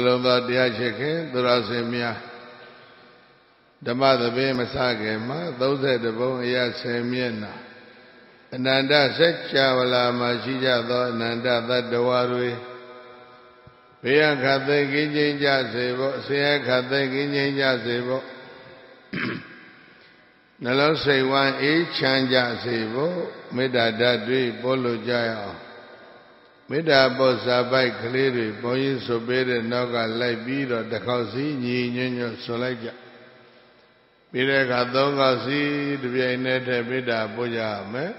လုံးသောတရားချစ်ခင်သူတော်စင်များဓမ္မသဘင်မစခင်မှာ32ပုံအရာ10မျက်နှာအနန္တစัจ java လာမှာရှိကြသောအနန္တသတ္တဝါတွေဘေးရခတ်သိကင်းကျင်းကြစေဖို့ဆင်းရဲခတ်သိကင်းကျင်းကြစေဖို့နှလုံးစိတ်ဝမ်းအေးချမ်းကြစေဖို့မေတ္တာဓာတ်တွေပို့လို့ကြရအောင်မေတ္တာပို့စာပိုက်ကလေးတွေဘုန်းကြီးဆိုပေးတဲ့နောက်ကလိုက်ပြီးတော့တစ်ခေါက်စီညီညွတ်ညွတ်ဆိုလိုက်ကြပြီးတဲ့အခါ3ခေါက်စီတပြိုင်နက်တည်းမေတ္တာပို့ကြရမယ်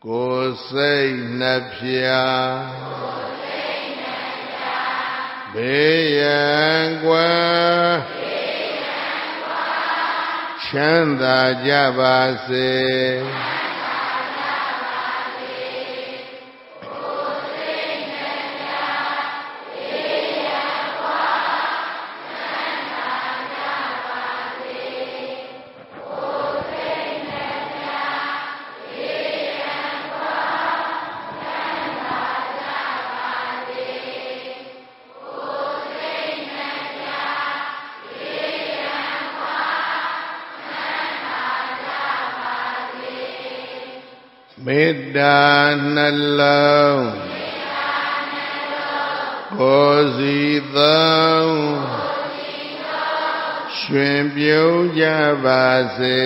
ကိုယ်စိတ်နှပြဘေးရန်ကွယ်ချမ်းသာကြပါစေမေတ္တာနှလုံးကိုယ်စီသုံးရွှင်ပြုံးကြပါစေ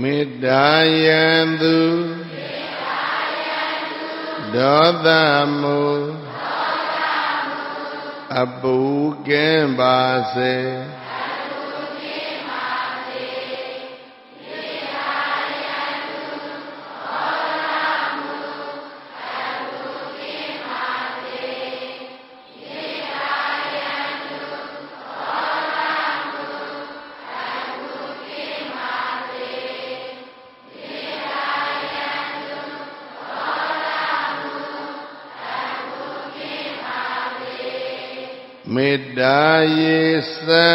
မေတ္တာယံသူဒေါသမုအပူကင်းပါစေမေတ္တာရေစံ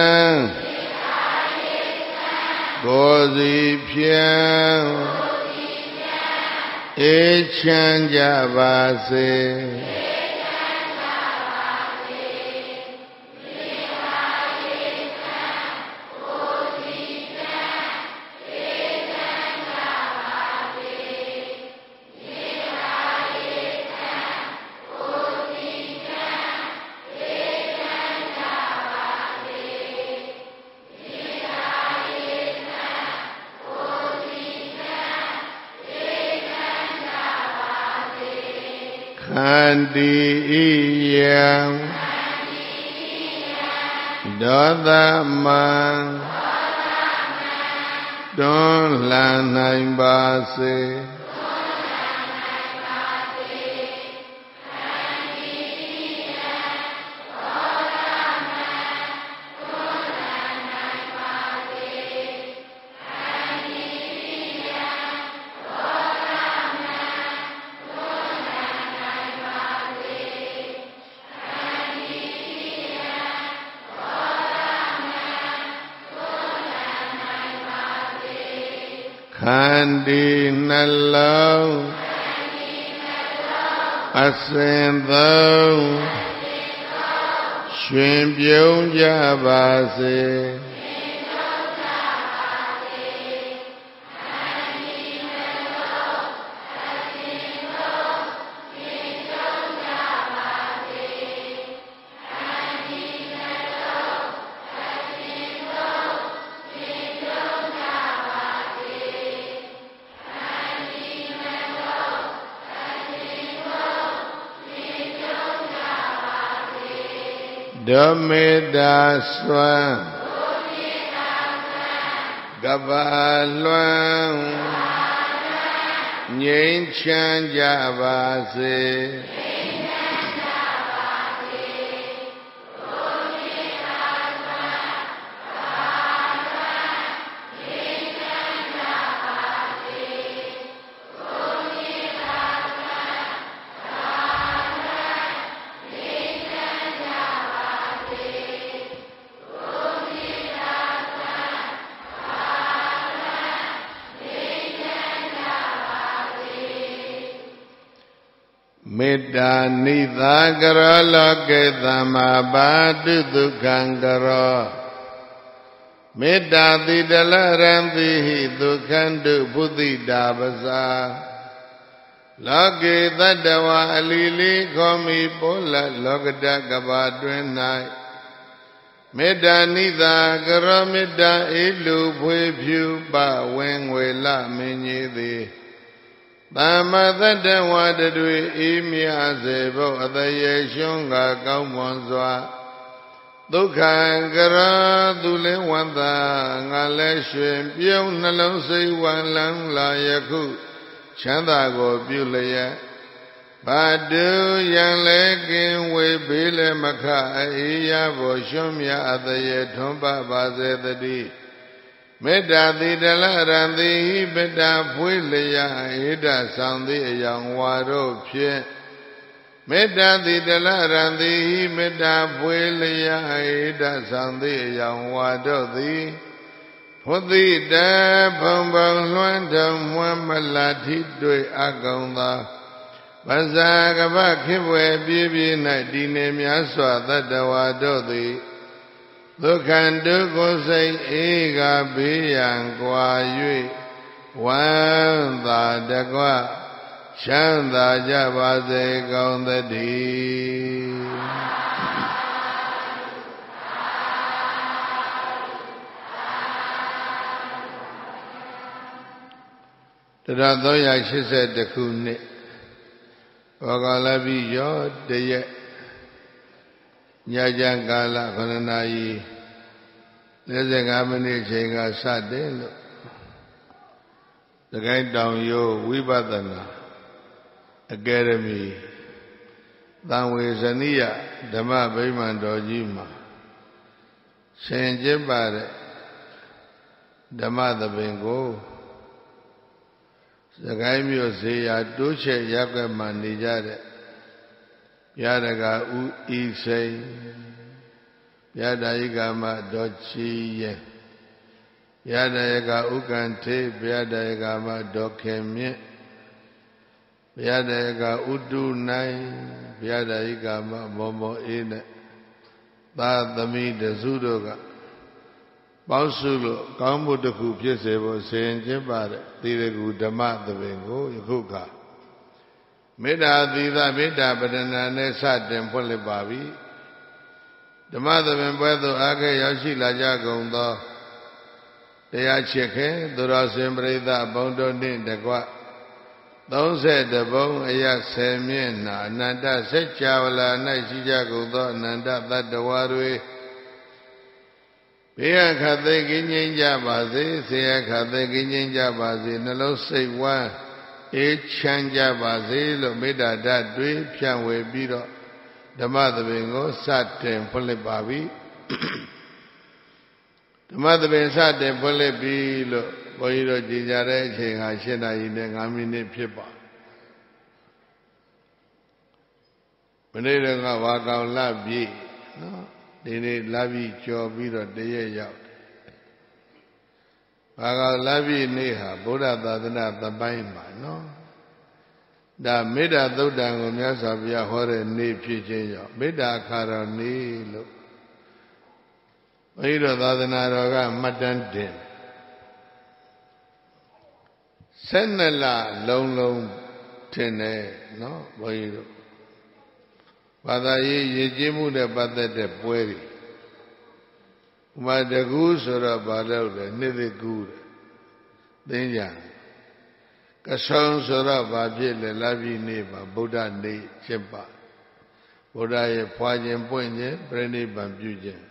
ကိုယ်စီဖြံအေးချမ်းကြပါစေခန္တီဣယံဒေါသမံတွန်းလှန်နိုင်ပါစေခန္တီနှလုံးအစဉ်သုံးရွှင်ပြုံးကြပါစေဓမေတ္တာစွမ်းကပ္ပလွမ်းငြိမ်းချမ်းကြပါစေ Metta nitha karo loke dhammabadu dukkhaṃ karo Metta tidalarantihi dukkhaṃ buddhita pasa Loke tattva alili khomi pola lokata kapa twin nai Metta nitha karo metta ilu phwe phyu pa wen ngwe la minyi thi Dhamma tattva tatwe imya se bho ataye shunga kaung pon swa Dukkhaṃ karo tu le wanta ngā le shwe pyong nalong sei wan lang la yakhu Chanda ko pyu laya Badu yang le kin we be le makha aiya bo shumya ataye thompa pa se tati Metta tidala rantihi metta phwe laya hita saṅthi ayaṅ waro phye Metta tidala rantihi metta phwe laya hita saṅthi ayaṅ waro thi Phuddhita phambang luan tham muan mala thi twe akaṅ tha Pasa kapa khipwe pye pye nai di ne mya swa tattva do thi Dukkhaṃ dukkhaṃ sei eka beyaṃ kwa yue Wan tha takwa chanda ja pa se kaung thati Tara 382 ခုနှစ် Wā kāla bhi yo tayat Nyajang kala 9 နာရီ 45 မိနစ်ချိန်ကစတယ်လို့သခိုင်းတောင်ရိုးဝိပဿနာအကယ်ဒမီသံဝေဇနိယဓမ္မဗိမာန်တော်ကြီးမှာဆင်ကျက်ပါတဲ့ဓမ္မသဘင်ကိုသခိုင်းမြို့ဇေယျတိုးချက်ရပ်ကွက်မှာနေကြတဲ့ဗျာဒကဥဤစိန်ဗျာဒယိကမတော်ချီရဲ့ဗျာဒယကဥက္ကန်ထေဗျာဒယကမတော်ခင်မြင့်ဗျာဒယကဥတုနိုင်ဗျာဒယိကမမောမောအေးနဲ့သာသမီတစုတို့ကပေါင်းစုလို့ကောင်းမှုတစ်ခုဖြစ်စေဖို့ဆင်ကျင့်ပါတဲ့သီရကူဓမ္မသဘင်ကိုယခုကမေတ္တာသီလမေတ္တာပဒနာနဲ့စတင်ဖွင့်လှစ်ပါပြီဓမ္မသဘင်ပွဲသို့အားခဲရောက်ရှိလာကြကုန်သောတရားချစ်ခင်သူတော်စင်ပရိသတ်ဘုံတို့နှင့်တကွ30ဘုံအရ10မျက်နှာအနန္တစัจ java လာ၌ရှိကြကုန်သောအနန္တသတ္တဝါတွေဘေးရခတ်သိကင်းငြိမ်းကြပါစေဆေရခတ်သိကင်းငြိမ်းကြပါစေနှလုံးစိတ်ဝမ်းအေးချမ်းကြပါစေလို့မေတ္တာဓာတ်တွေဖြန့်ဝေပြီးတော့ဓမ္မသဘင်ကိုစတင်ဖွင့်လှစ်ပါပြီဓမ္မသဘင်စတင်ဖွင့်လှစ်ပြီးလို့ဘုန်းကြီးတို့ကြည်ကြတဲ့အချိန်ဟာ7 နာရီနဲ့ 5 မိနစ်ဖြစ်ပါမနေ့ကဝါကောင်လပြည့်နော်ဒီနေ့လပြည့်ကျော်ပြီးတော့တရက်ရောက်ဝါကောင်လပြည့်နေ့ဟာဗုဒ္ဓသာသနာသမိုင်းမှာနော်ဒါမေတ္တာသုတ်တံကိုမြတ်စွာဘုရားဟောတဲ့နေ့ဖြစ်ခြင်းကြောင့်မေတ္တာခါတော်နေ့လို့ဘုရားသာသနာတော်ကမှတ်တမ်းတင်12 လလုံးလုံးထင်တယ်နော်ဘုန်းကြီးတို့ဘာသာရေးရည်ကြည်မှုနဲ့ပတ်သက်တဲ့ပွဲတွေဥမာတကူဆိုတော့ဘာလို့လဲနှစ်သိကူတယ်သိကြကဆုံဆိုတော့ဘာဖြစ်လဲလပြည့်နေ့မှာဗုဒ္ဓနေ့ဖြစ်ပါဗုဒ္ဓရဲ့ဖွာခြင်းပွင့်ခြင်းပြိဋိဘံပြုခြင်း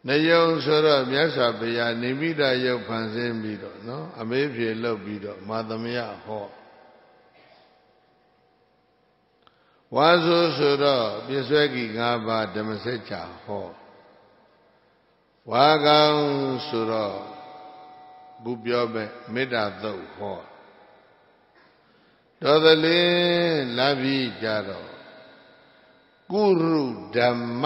နယုံဆိုတော့မြတ်စွာဘုရားနိမိတရုပ်ဖန်ဆင်းပြီးတော့နော်အမေးဖြေလုပ်ပြီးတော့မာသမယဟောဝါဆိုတော့ပြစ္ဆွဲကြီး5 ပါးဓမ္မစကြာဟောဝါကောင်ဆိုတော့ခုပြောမဲ့မေတ္တာသုတ်ဟောတော်သလင်းလပြီးကြတော့ကုရုဓမ္မ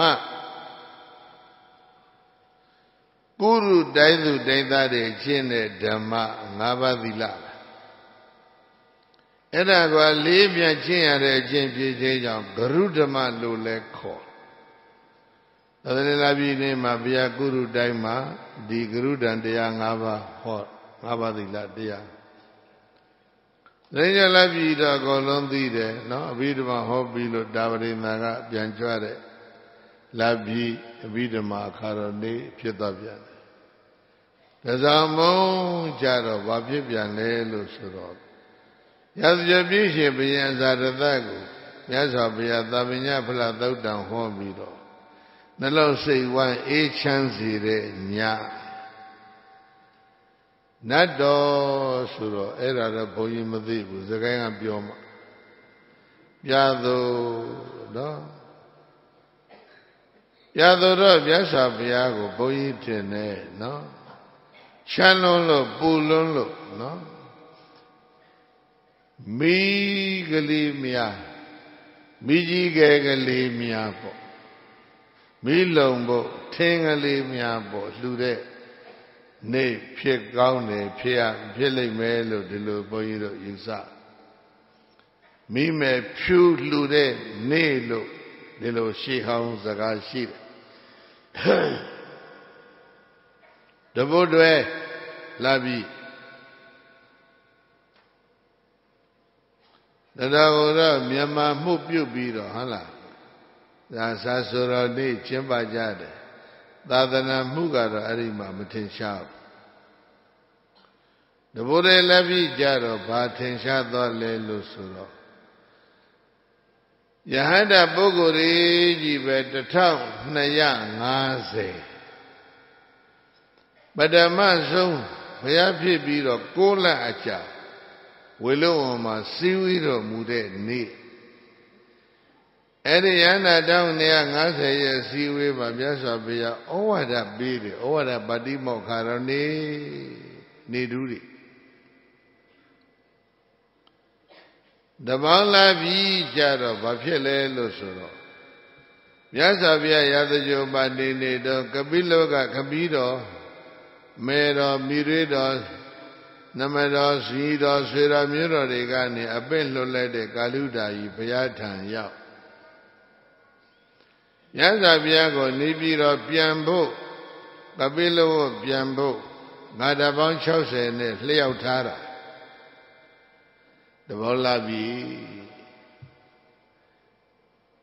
ကုရုတိုင်းသူတိုင်းသားတွေရှင်းတဲ့ဓမ္မ5 ပါးသီလ အဲ့ဒါကလေးပြန်ကျင့်ရတဲ့အကျင့်ဖြစ်ခြင်းကြောင့်ဂရုဓမ္မလို့လည်းခေါ်သဒ္ဒလပြည်နေမှာဘုရားကုရုတိုင်းမှာဒီဂရုဒံတရား၅ပါးဟော၅ပါးသီလတရားသဒ္ဒလပြည်တော့အကုန်လုံးသိတယ်နော်အဘိဓမ္မာဟောပြီးလို့တာဝရိန္ဒာကပြန်ကြွတဲ့လပြည်အဘိဓမ္မာအခါတော်နေဖြစ်သွားပြန်တယ်ဒါကြောင့်မုံကြတော့ဘာဖြစ်ပြန်လဲလို့ဆိုတော့ရာဇပြည့်ရှင်ဘုရင်ဇာတသကိုမြတ်စွာဘုရားသာမညဖလားသုတ်တံဟောပြီးတော့နှလုံးစိတ်ဝမ်းအေးချမ်းစေတဲ့ညနတ်တော်ဆိုတော့အဲ့ဒါတော့ဘုန်းကြီးမသိဘူးစကိုင်းကပြောမှပြသူနော်ပြသူတော့မြတ်စွာဘုရားကိုဘုန်းကြီးထင်တယ်နော်ချမ်းလွန်းလို့ပူလွန်းလို့နော်မိကလေးများမိကြီးကဲကလေးများပေါ့မိလုံဖို့ထင်းကလေးများပေါ့လှူတဲ့နေဖြစ်ကောင်းတယ်ဖြစ်လိမ့်မယ်လို့ဒီလိုဘုန်းကြီးတို့ယူဆမိမယ်ဖြူလှူတဲ့နေလို့ဒီလိုရှေးဟောင်းစကားရှိတယ်တပုတ်တွေလာပြီတရားကိုတော့မြန်မာမှုပြုတ်ပြီးတော့ဟုတ်လားဒါသာဆိုတော်နေ့ကျင်းပကြတယ်သာသနာမှုကတော့အဲ့ဒီမှာမထင်ရှားဘူးတဘိုးတွေလည်းပြီးကြတော့ဘာထင်ရှားသွားလဲလို့ဆိုတော့ယဟန္တာပုဂ္ဂိုလ်ကြီးပဲ1250ပထမဆုံးဘုရားဖြစ်ပြီးတော့6လအကြာဝေလုံဝံမှာစီဝီတော်မူတဲ့နေ့အဲ့ဒီယန္တာတောင်း150ရဲ့စီဝေးမှာမြတ်စွာဘုရားဩဝါဒပေးတယ်ဩဝါဒပါတိမောက္ခတော်နေတူးတွေတပေါင်းလာပြီးကြတော့ဘာဖြစ်လဲလို့ဆိုတော့မြတ်စွာဘုရားရာဇဂိုပါနေတော့ကပိလောကခပီးတော်မေတော်မိရွေတော်နမတော်ဇီတော်ဆွေတော်မျိုးတော်တွေကနေအပင့်လွတ်လိုက်တဲ့ကာလုဒာကြီးဘုရားထံရောက်မြတ်စွာဘုရားကိုနေပြီးတော့ပြန်ဖို့ကပိလဝတ်ပြန်ဖို့ငါတပေါင်း60နဲ့လျှောက်ထားတာတဘောလာပြီ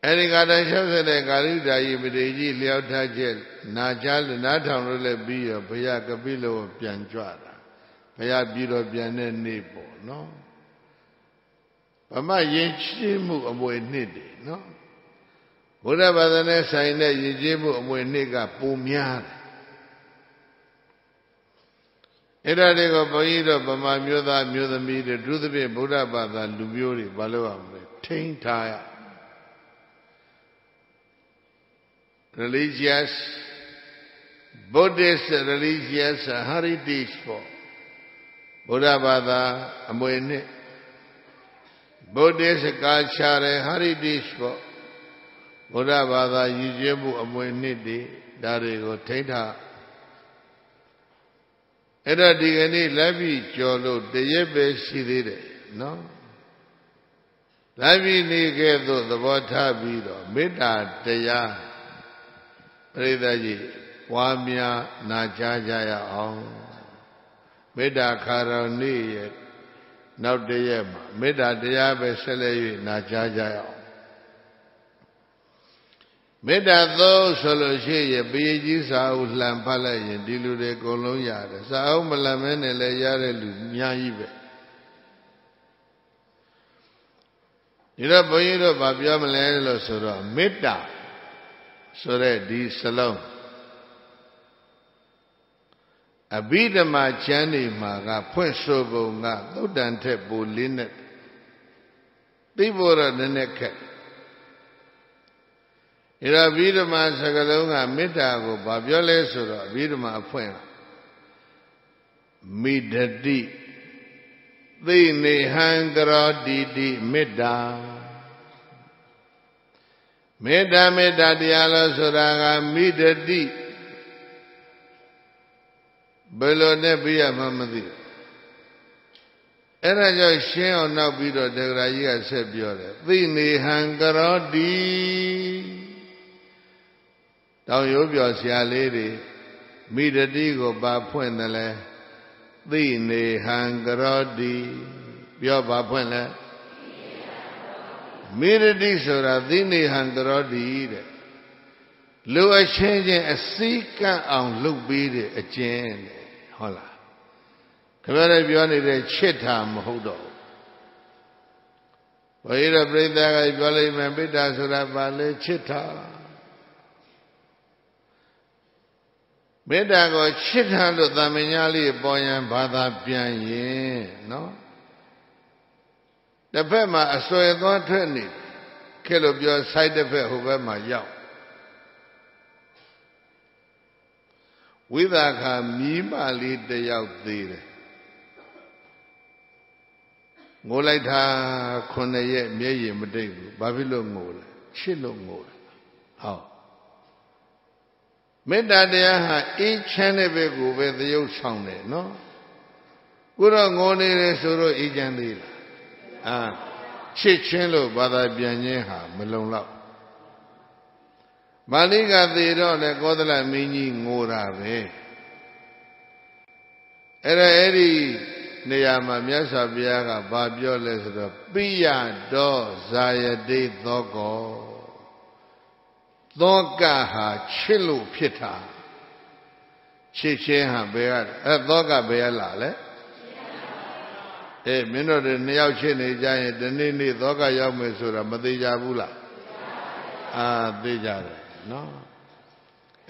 အဲဒီကတည်းက60တဲ့ကာလုဒာကြီးပတိကြီးလျှောက်ထားချက်နာကြားလို့နားထောင်လို့လည်းပြီးရောဘုရားကပိလဝတ်ပြန်ကြွတာဘုရားပြီးတော့ပြန်တဲ့နေ့ပေါ့နော်ဗမာယဉ်ကျေးမှုအမွေနှစ်တွေနော်ဘုရားဘာသာနဲ့ဆိုင်တဲ့ယဉ်ကျေးမှုအမွေနှစ်ကပိုများတယ်အဲ့ဒါတွေကိုဘုန်းကြီးတို့ဗမာမျိုးသားမျိုးသမီးတွေသူသဖြင့်ဗုဒ္ဓဘာသာလူမျိုးတွေဘာလို့ရမလဲထိန်းထားရ religious Buddhist religious heritage ပေါ့ဗုဒ္ဓဘာသာအမွေနှစ် Buddhist culture heritage ပေါ့ဗုဒ္ဓဘာသာရည်ရွယ်မှုအမွေနှစ်တွေဒါတွေကိုထိန်းထားအဲ့တော့ဒီကနေ့လက်ပြီးကြော်လို့တရက်ပဲရှိသေးတယ်နော်လက်ပြီးနေခဲ့သို့သဘောထားပြီးတော့မေတ္တာတရားပရိသတ်ကြီးပွားများနာကြားကြရအောင်မေတ္တာခါတော်နေ့ရဲ့နောက်တရက်မှာမေတ္တာတရားပဲဆက်လက်၍နာကြားကြရအောင်မေတ္တာသုံးဆိုလို့ရှိရင်ပေကြီးစာအုပ်လှန်ဖတ်လိုက်ရင်ဒီလူတွေအကုန်လုံးရတယ်စာအုပ်မလှန်မဲနဲ့လည်းရတဲ့လူအများကြီးပဲဒီတော့ဘုန်းကြီးတို့ဗာပြောမလဲလို့ဆိုတော့မေတ္တာဆိုတဲ့ဒီစလုံးအဘိဓမ္မာကျမ်းတွေမှာကဖွင့်ဆိုပုံကသုတ်တန်ထက်ပိုလေးနဲ့သိဖို့တော့နည်းနည်းခက်ဒါတော့အဘိဓမ္မာစကားလုံးကမေတ္တာကိုဘာပြောလဲဆိုတော့အဘိဓမ္မာအဖွင့်မိဒတိသိနေဟံကရောတိတိမေတ္တာမေတ္တာတရားလို့ဆိုတာကမိဒတိဘယ်လိုနဲ့ပြရမှမသိ အဲ့ဒါကြောင့်ရှင်းအောင်နောက်ပြီးတော့တက္ကရာကြီးကဆက်ပြောတယ်သိနေဟံကရောတိတောင်ရိုးပြောဆရာလေးတွေမိတတိကိုပါဖွင့်တယ်လဲသိနေဟံကရောတိပြောပါဖွင့်လဲမိတတိဆိုတာသိနေဟံကရောတိတဲ့လူအချင်းချင်းအစည်းကန့်အောင်လုပ်ပေးတဲ့အကျင့်တဲ့ဟုတ်လားခင်ဗျားတို့ပြောနေတဲ့ချစ်တာမဟုတ်တော့ဘူးဘုရားတို့ပြိဿကပြောလိုက်မယ်မေတ္တာဆိုတာဘာလဲချစ်တာမေတ္တာကိုချစ်တာလို့သာမညလေးပေါ်ရင်ဘာသာပြန်ရင်နော်တစ်ဖက်မှာအစွဲသွားထွက်နေခဲ့လို့ပြောဆိုင်တစ်ဖက်ဟိုဘက်မှာရောက်ဝိသခာမြီးမလေးတယောက်သေးတယ်ငိုလိုက်တာ9ရက်မျက်ရည်မတိတ်ဘူးဘာဖြစ်လို့ငိုလဲချစ်လို့ငိုတယ်ဟောမေတ္တာတရားဟာအေးချမ်းတဲ့ဘက်ကိုပဲသရုပ်ဆောင်တယ်နော်ကိုတော့ငိုနေတယ်ဆိုတော့အေးချမ်းသေးလားချစ်ချင်းလို့ဘာသာပြန်ခြင်းဟာမလုံလောက်မာလိကသေတော့လေကောသလမင်းကြီးငိုတာပဲအဲ့ဒီနေရာမှာမြတ်စွာဘုရားကဘာပြောလဲဆိုတော့ပိယတော်ဇာယတိသောကောသောကဟာချစ်လို့ဖြစ်တာချစ်ချင်းဟာဘယ်ကသောကဘယ်ကလာလဲမင်းတို့တွေနှစ်ယောက်ချစ်နေကြရင်ဒီနေ့သောကရောက်မယ်ဆိုတာမသေးကြဘူးလားသိကြတယ်နော်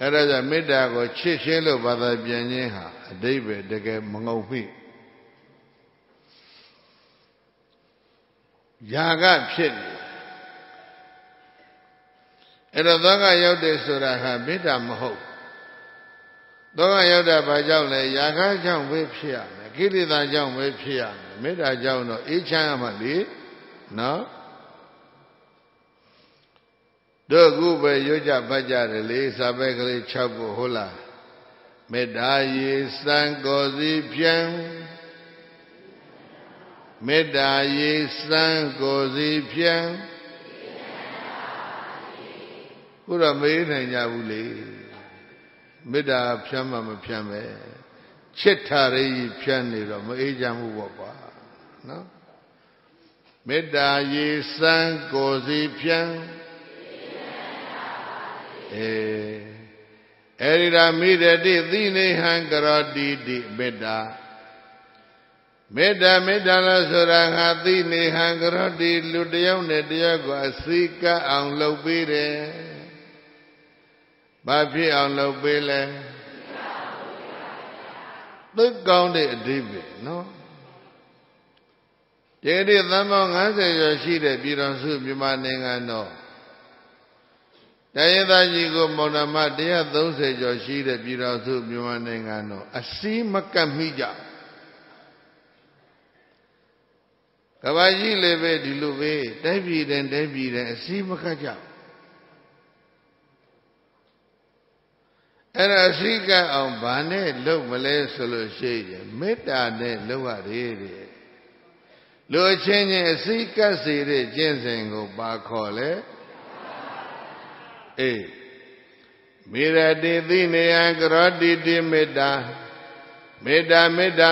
အဲ့ဒါကြောင့်မေတ္တာကိုချစ်ချင်းလို့ဘာသာပြန်ခြင်းဟာအဓိပ္ပာယ်တကယ်မငုံမိယာကဖြစ်နေအဲ့တော့သောကရောက်တယ်ဆိုတာဟာမေတ္တာမဟုတ်သောကရောက်တာဘာကြောင့်လဲယာကကြောင့်ပဲဖြစ်ရမယ်ကိလေသာကြောင့်ပဲဖြစ်ရမယ်မေတ္တာကြောင့်တော့အေးချမ်းရမှာလေနော်တို့ခုပဲရွတ်ကြပတ်ကြတယ်လေစာပဲကလေး6ခုဟုတ်လားမေတ္တာရေစံကိုစီဖြံမေတ္တာရေစံကိုစီဖြံခုတော့မေးနိုင်ကြဘူးလေမေတ္တာဖြမ်းမှမဖြမ်းပဲချစ်ထာရေးဖြမ်းနေတော့မအေးချမ်းဘူးပေါ့ကွာနော်မေတ္တာရေစံကိုစီဖြံအဲ့ဒီဒါမိရတိသိနေဟံကရောတိတိမေတ္တာမေတ္တာလို့ဆိုတာငါသိနေဟံကရောတိလူတယောက်နဲ့တယောက်ကိုအစိကအောင်လုပ်ပေးတယ်ဘာဖြစ်အောင်လုပ်ပေးလဲသိကောင်းတဲ့အဓိပ္ပာယ်နော်ဒီသံပေါင်း50ကျော်ရှိတဲ့ပြည်တော်စုမြန်မာနိုင်ငံတော်တိုင်းသားကြီးကိုမောင်နှမ130ကျော်ရှိတဲ့ပြည်တော်စုမြန်မာနိုင်ငံတော်အစည်းမကပ်မိကြကဘာကြီးလည်းပဲဒီလိုပဲတိုင်းပြည်တိုင်းအစည်းမကပ်ကြအဲ့ဒါအစည်းကပ်အောင်ဘာနဲ့လုပ်မလဲဆိုလို့ရှိရင်မေတ္တာနဲ့လုပ်ရတယ်တဲ့လူအချင်းချင်းအစည်းကပ်စေတဲ့ကျင့်စဉ်ကိုပါခေါ်လဲမေရတိသိနေယံကရောတိတိမေတ္တာ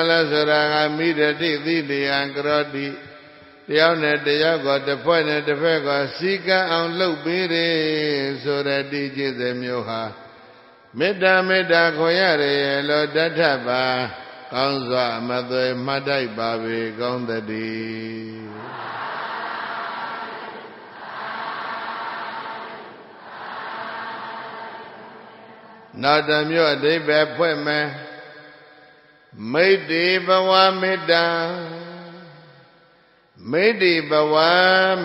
လို့ဆိုတာကမိရတိသိနေယံကရောတိတယောက်နဲ့တယောက်ကိုတစ်ဖွဲ့နဲ့တစ်ဖက်ကစီကံအောင်လုပ်ပေးတယ်ဆိုတဲ့ဒီကျင့်စဉ်မျိုးဟာမေတ္တာခွန်ရတယ်လို့တထပါကောင်းစွာမသွေမှတ်တိုက်ပါပေကောင်းသတည်းနောက်တစ်မျိုးအဓိပ္ပာယ်ဖွင့်မယ်မိတ္တိဘဝမေတ္တာမိတ္တိဘဝ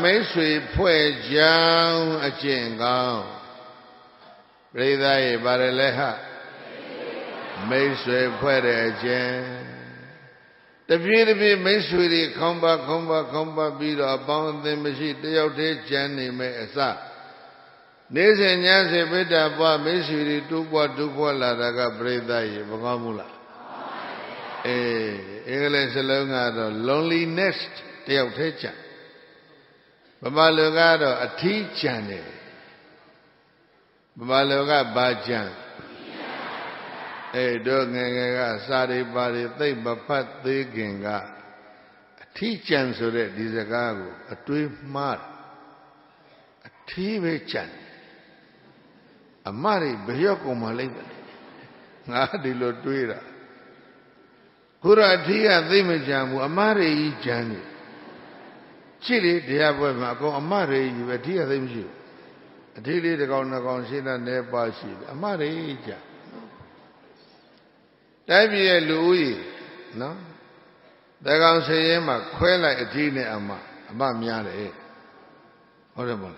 မိတ်ဆွေဖွဲ့ကြောင်းအကျင့်ကောင်းပြိဿရေပါတယ်လေဟမိတ်ဆွေဖွဲ့တဲ့အကျင့်တပြေးမိတ်ဆွေတွေခေါင်းပါပြီးတော့အပေါင်းအသင်းမရှိတယောက်တည်းကျန်နေမယ်အစနေစဉ်ညစဉ်မေတ္တာပွားမိတ်ဆွေတွေတူပွားလာတာကပြိဿရေမကောင်းဘူးလား English Salongado, loneliness, Teo Techa. Babalogado, a teacher. Babaloga Bajan. A dog, Sari body, they bapat the ginga. A teacher so that this a gago, a twin mar, a TV chan. A Mari, Bayoko Malay. Nadilo Tuira. Kuratia, the Majamu, a Mari Jani. Chili, the Abu, a Mari, you a dear them you. A daily the Consider nearby sheep, a Mari Jan. Davia Louis, no? The Gansayama, Quella Atine Ama, Miare. Horrible.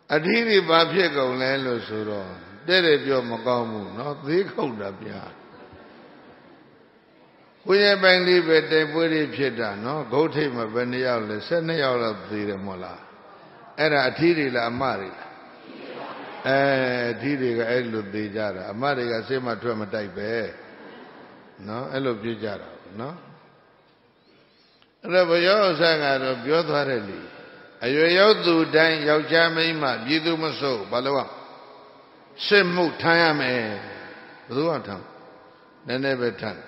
A daily Babiago Lalo Suro. Did your Magamu, not the cold up yard. We have been leave at the Woody Pieta, no? Go take my Bendial, send me out of the Mola. Era a Tiri la Mari. Tiri Elu de Jara. Amariga Sema Trama type. No, Elo Pijara, no? Rabayo sang of Biothareli. A yo do dine Yau Jamima, Bidu Maso, Balawa. Simu Tayame, Ruatam, never time.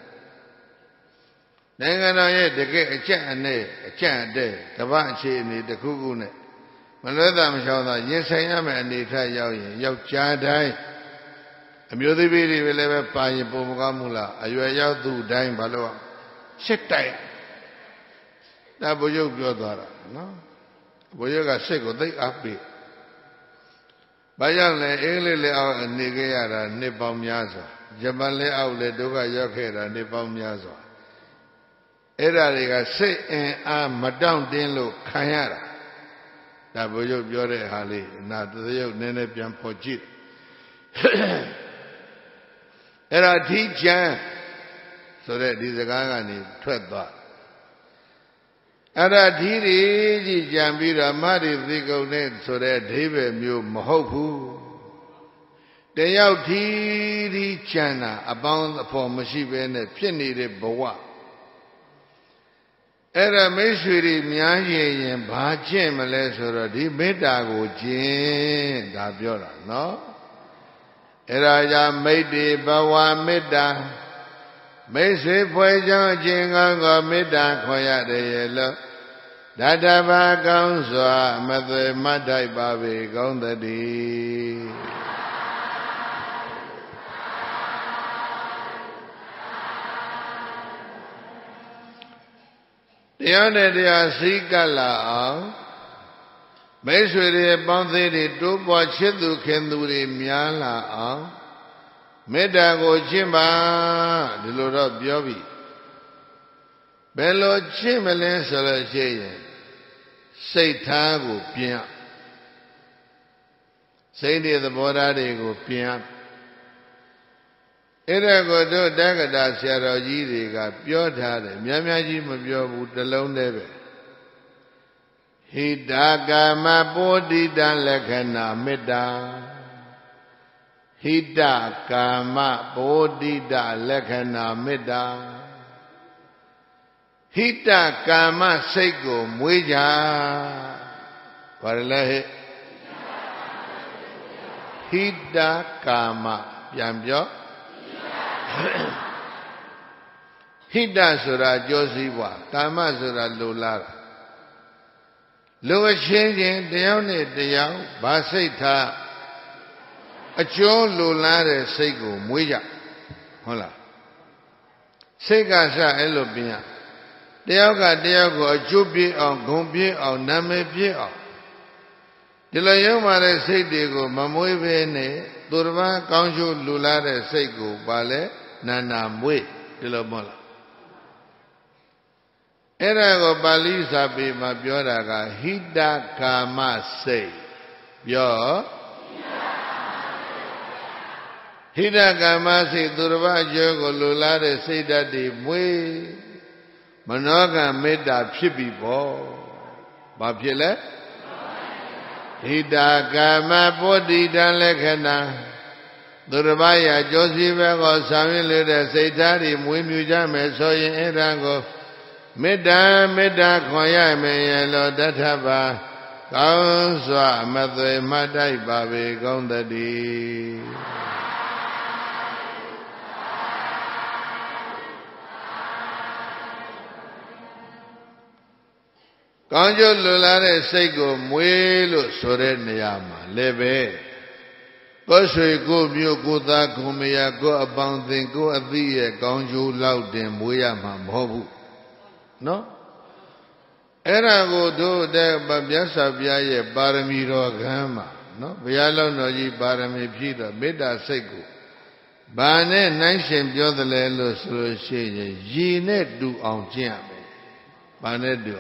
Then I had to get a chant day, Tabachi, the Kugune. When Radam shall not, yes, I am, and they try Yau Chadai. A beauty will ever pay Pogamula, a Yau do dine Baloa. Sit tight. That Boyo Biodara, no? Boyoga Sego, they up it. Bayan le English out and Nigayara, Nepal Miaza, Japan le out le Doga Yakera, Nepal Miaza. Era say and Madame Dinlo Kayara. That was your Biore Hali, not the Nene Pian Pojit. Era teacher, so that this is a Gangani, Twedba. Ada Diri Jambira Mari Rigo Net so that David Mu Mahoku. They out Diri Chana abound upon Mashibe and Penny de Boa. Era Mesuri Miaji and Bajim Alessora di Medago Jin Dabiora, no? Era ya made Bawa Meda. Messi Poison Jingo Mida Koya de Yellow Dadaba Gonza Mother Madai Babi Gondadi The only day Sikala Messi Bondi to watch Chidu Kenduri Miala. Medago Jimba, the Lord of Biobi. Bello Chimelin Solaje, Satago Pia. Say the Borade go Pia. Era go do Dagada Saraji, got pure tade, Miamaji Mabio, the lone never. He daga my body dan lekana meda. Hida kama bodhida lekhana midda Hida kama seiko mweja Parale Hida kama Pyambyo Hida sura josiwa Kama sura lulara Luwa shinjin Diyao ne diyao Basaita A John Lulare Sego, Muya. Hola. Sega sa elopia. Deoga deogo, a jubi on Gumbi on Name Pia. De la Yomare Sego, Mamui Vene, Durva, Conjo Lulare Sego, Bale, Nana Mue, de la Mola. Erago Balisa be my biodaga, Hida Kama say. Yo. Hida Kamasi Durva Jogo Lulare Seda de Mue Manoga Meda Pibibo Bapiele Hida Kama Bodi Dalekana Durabaya Joseph Samuel leader Saitari Muimuja Mesoy Erango Meda Koya Meyelo Databa Kanswa Mathe Madai Babe Gondadi Kanjo Lulare Sego Muelo Sore Niyama Lebe Koswe go myo go da kumya go abounding go athiye Kanjo Laudin Muyama Mobu No Era go do de Babyasa Biaye Baramiro Gama No Bialo no ye Barami Pita Beda Sego Bane Nanshin Biodalelo Suro Sheye Yine do on Jam Bane do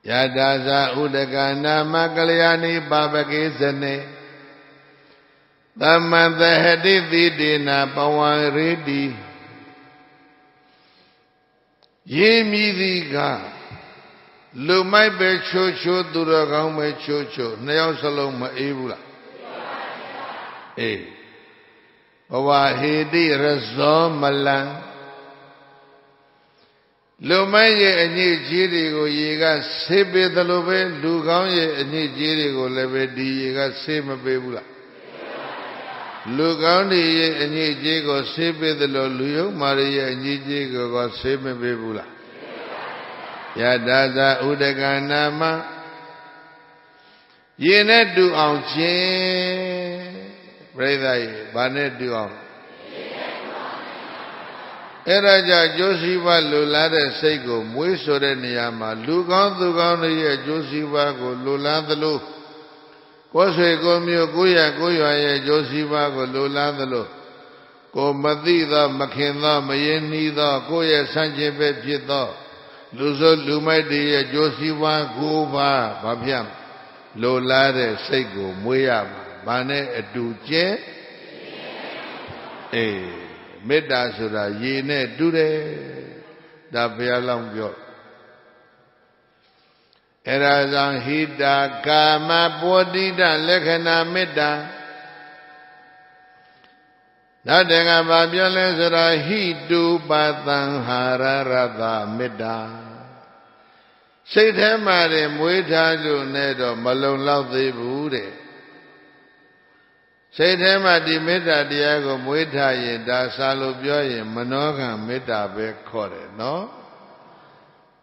Yadaza Udagana Magalyani Babakizane Damantha Hadithi Dina Pawan Redi Yemidiga Lumai Be Chocho Duragam Me Chocho Neo Saloma Ebula Pawa Hedi Razom Malan Lumaye and ye jirigo yega sebe the lobe, Lugaye and ye jirigo lebe diga sema bebula. Lugandi and ye jigo sebe the loluyo, Maria and ye jigo got sema bebula. Yadaza Udaganama Yene do on chin, brother, Banet do on. Eraja Josepha Lulade Sego, Muisore Niyama, Lugan Dugani, Josepha go Lulandalo, Kose go Mio Guya Guya, Josepha go Lulandalo, Go Madida, Makinda, Mayenida, Goya Sanjebe Pita, Luzo Lumadi, Josepha Guba, Babiam, Lulade Sego, Muyama, Bane Eduje, Meda Sura Yene Dure Da Bialam Yo Erazan Hida Kama Bodida Lekana Meda Nadenga Babiole Sura Hidu Batan Hararada Meda Saithemare Muita Nedo Malon Laude Bude Saithema di Meda Diago Muita Yen Da Salubio Manoga Meda Be Kore, no?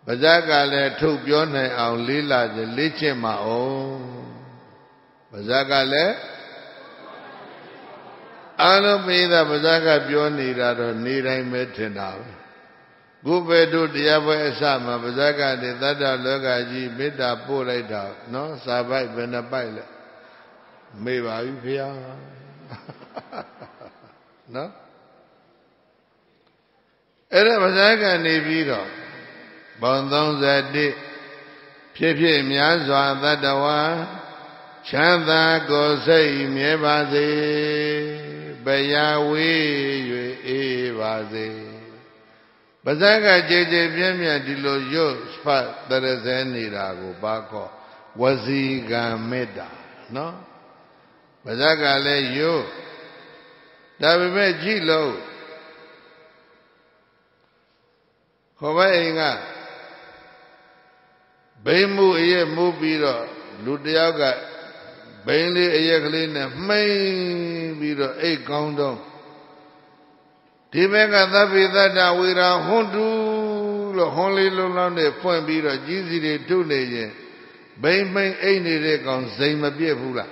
Bazaga le Tubione on Lila de Lichema o Bazaga le Alo Mida Bazaga Bioni Rado Nira Metina Gube do Diabo Esama Bazaga de Dada Logaji Meda Puleta, no? Sabai Benabaile. Meva Vipia No? Era Bazaga Nebiro Bondon Zadi Pipi Miazwa Dadawa Chanda Gosei Miebaze Bayawe Evaze Bazaga Jeje Piamia Dilo Yo Spat Terezeni Rago Bako Waziga Meda No? Bazaga le yo Dabe Jilo Hovainga Baimu Eye Mubiro Ludiaga Bainly Eyeglina May Biro A Gondom Timega Davida Wira Hondu Honly Lolande Point Biro Jizi de Tune Bain Bain Aini on Zama Biebula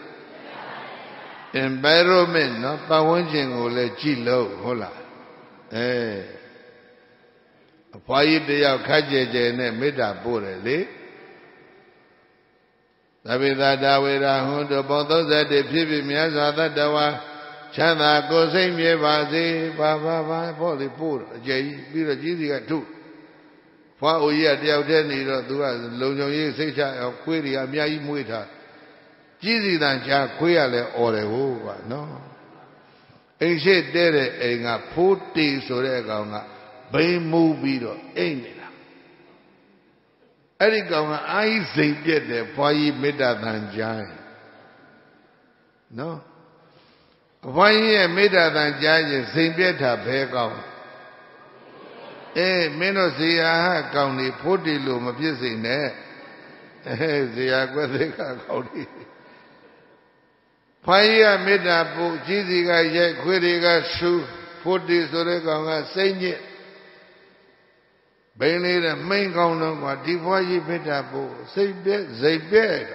Environment, no? Pawanjing or let Gilo, hola. Why they are Kaje and Meda Borele? Davida Dawida Hundo Bondo that the Pibi Miaza Dawa Chana goes in Yevazi, Baba, Polipur, Jay, Bira Jizia too. For we are the Outeni, Lojo Secha, or Query, Amia Muita. Jizi dan cha kweyale ore ho ba no Ain't shit dead a putti so that gonna be movie or ain't it? I think I say get there for you better than giant. No. Why ye made than judges, sing better, Pegao. Eh, Menosia County, Potilum, of Yesi, ne? Eh, the Aguatica County. Why ye made a book, Jiziga, yet, Quidiga, shoe, Potis, Oregon, saying it. Bailey, the main governor, what did you better book? Say, they bed.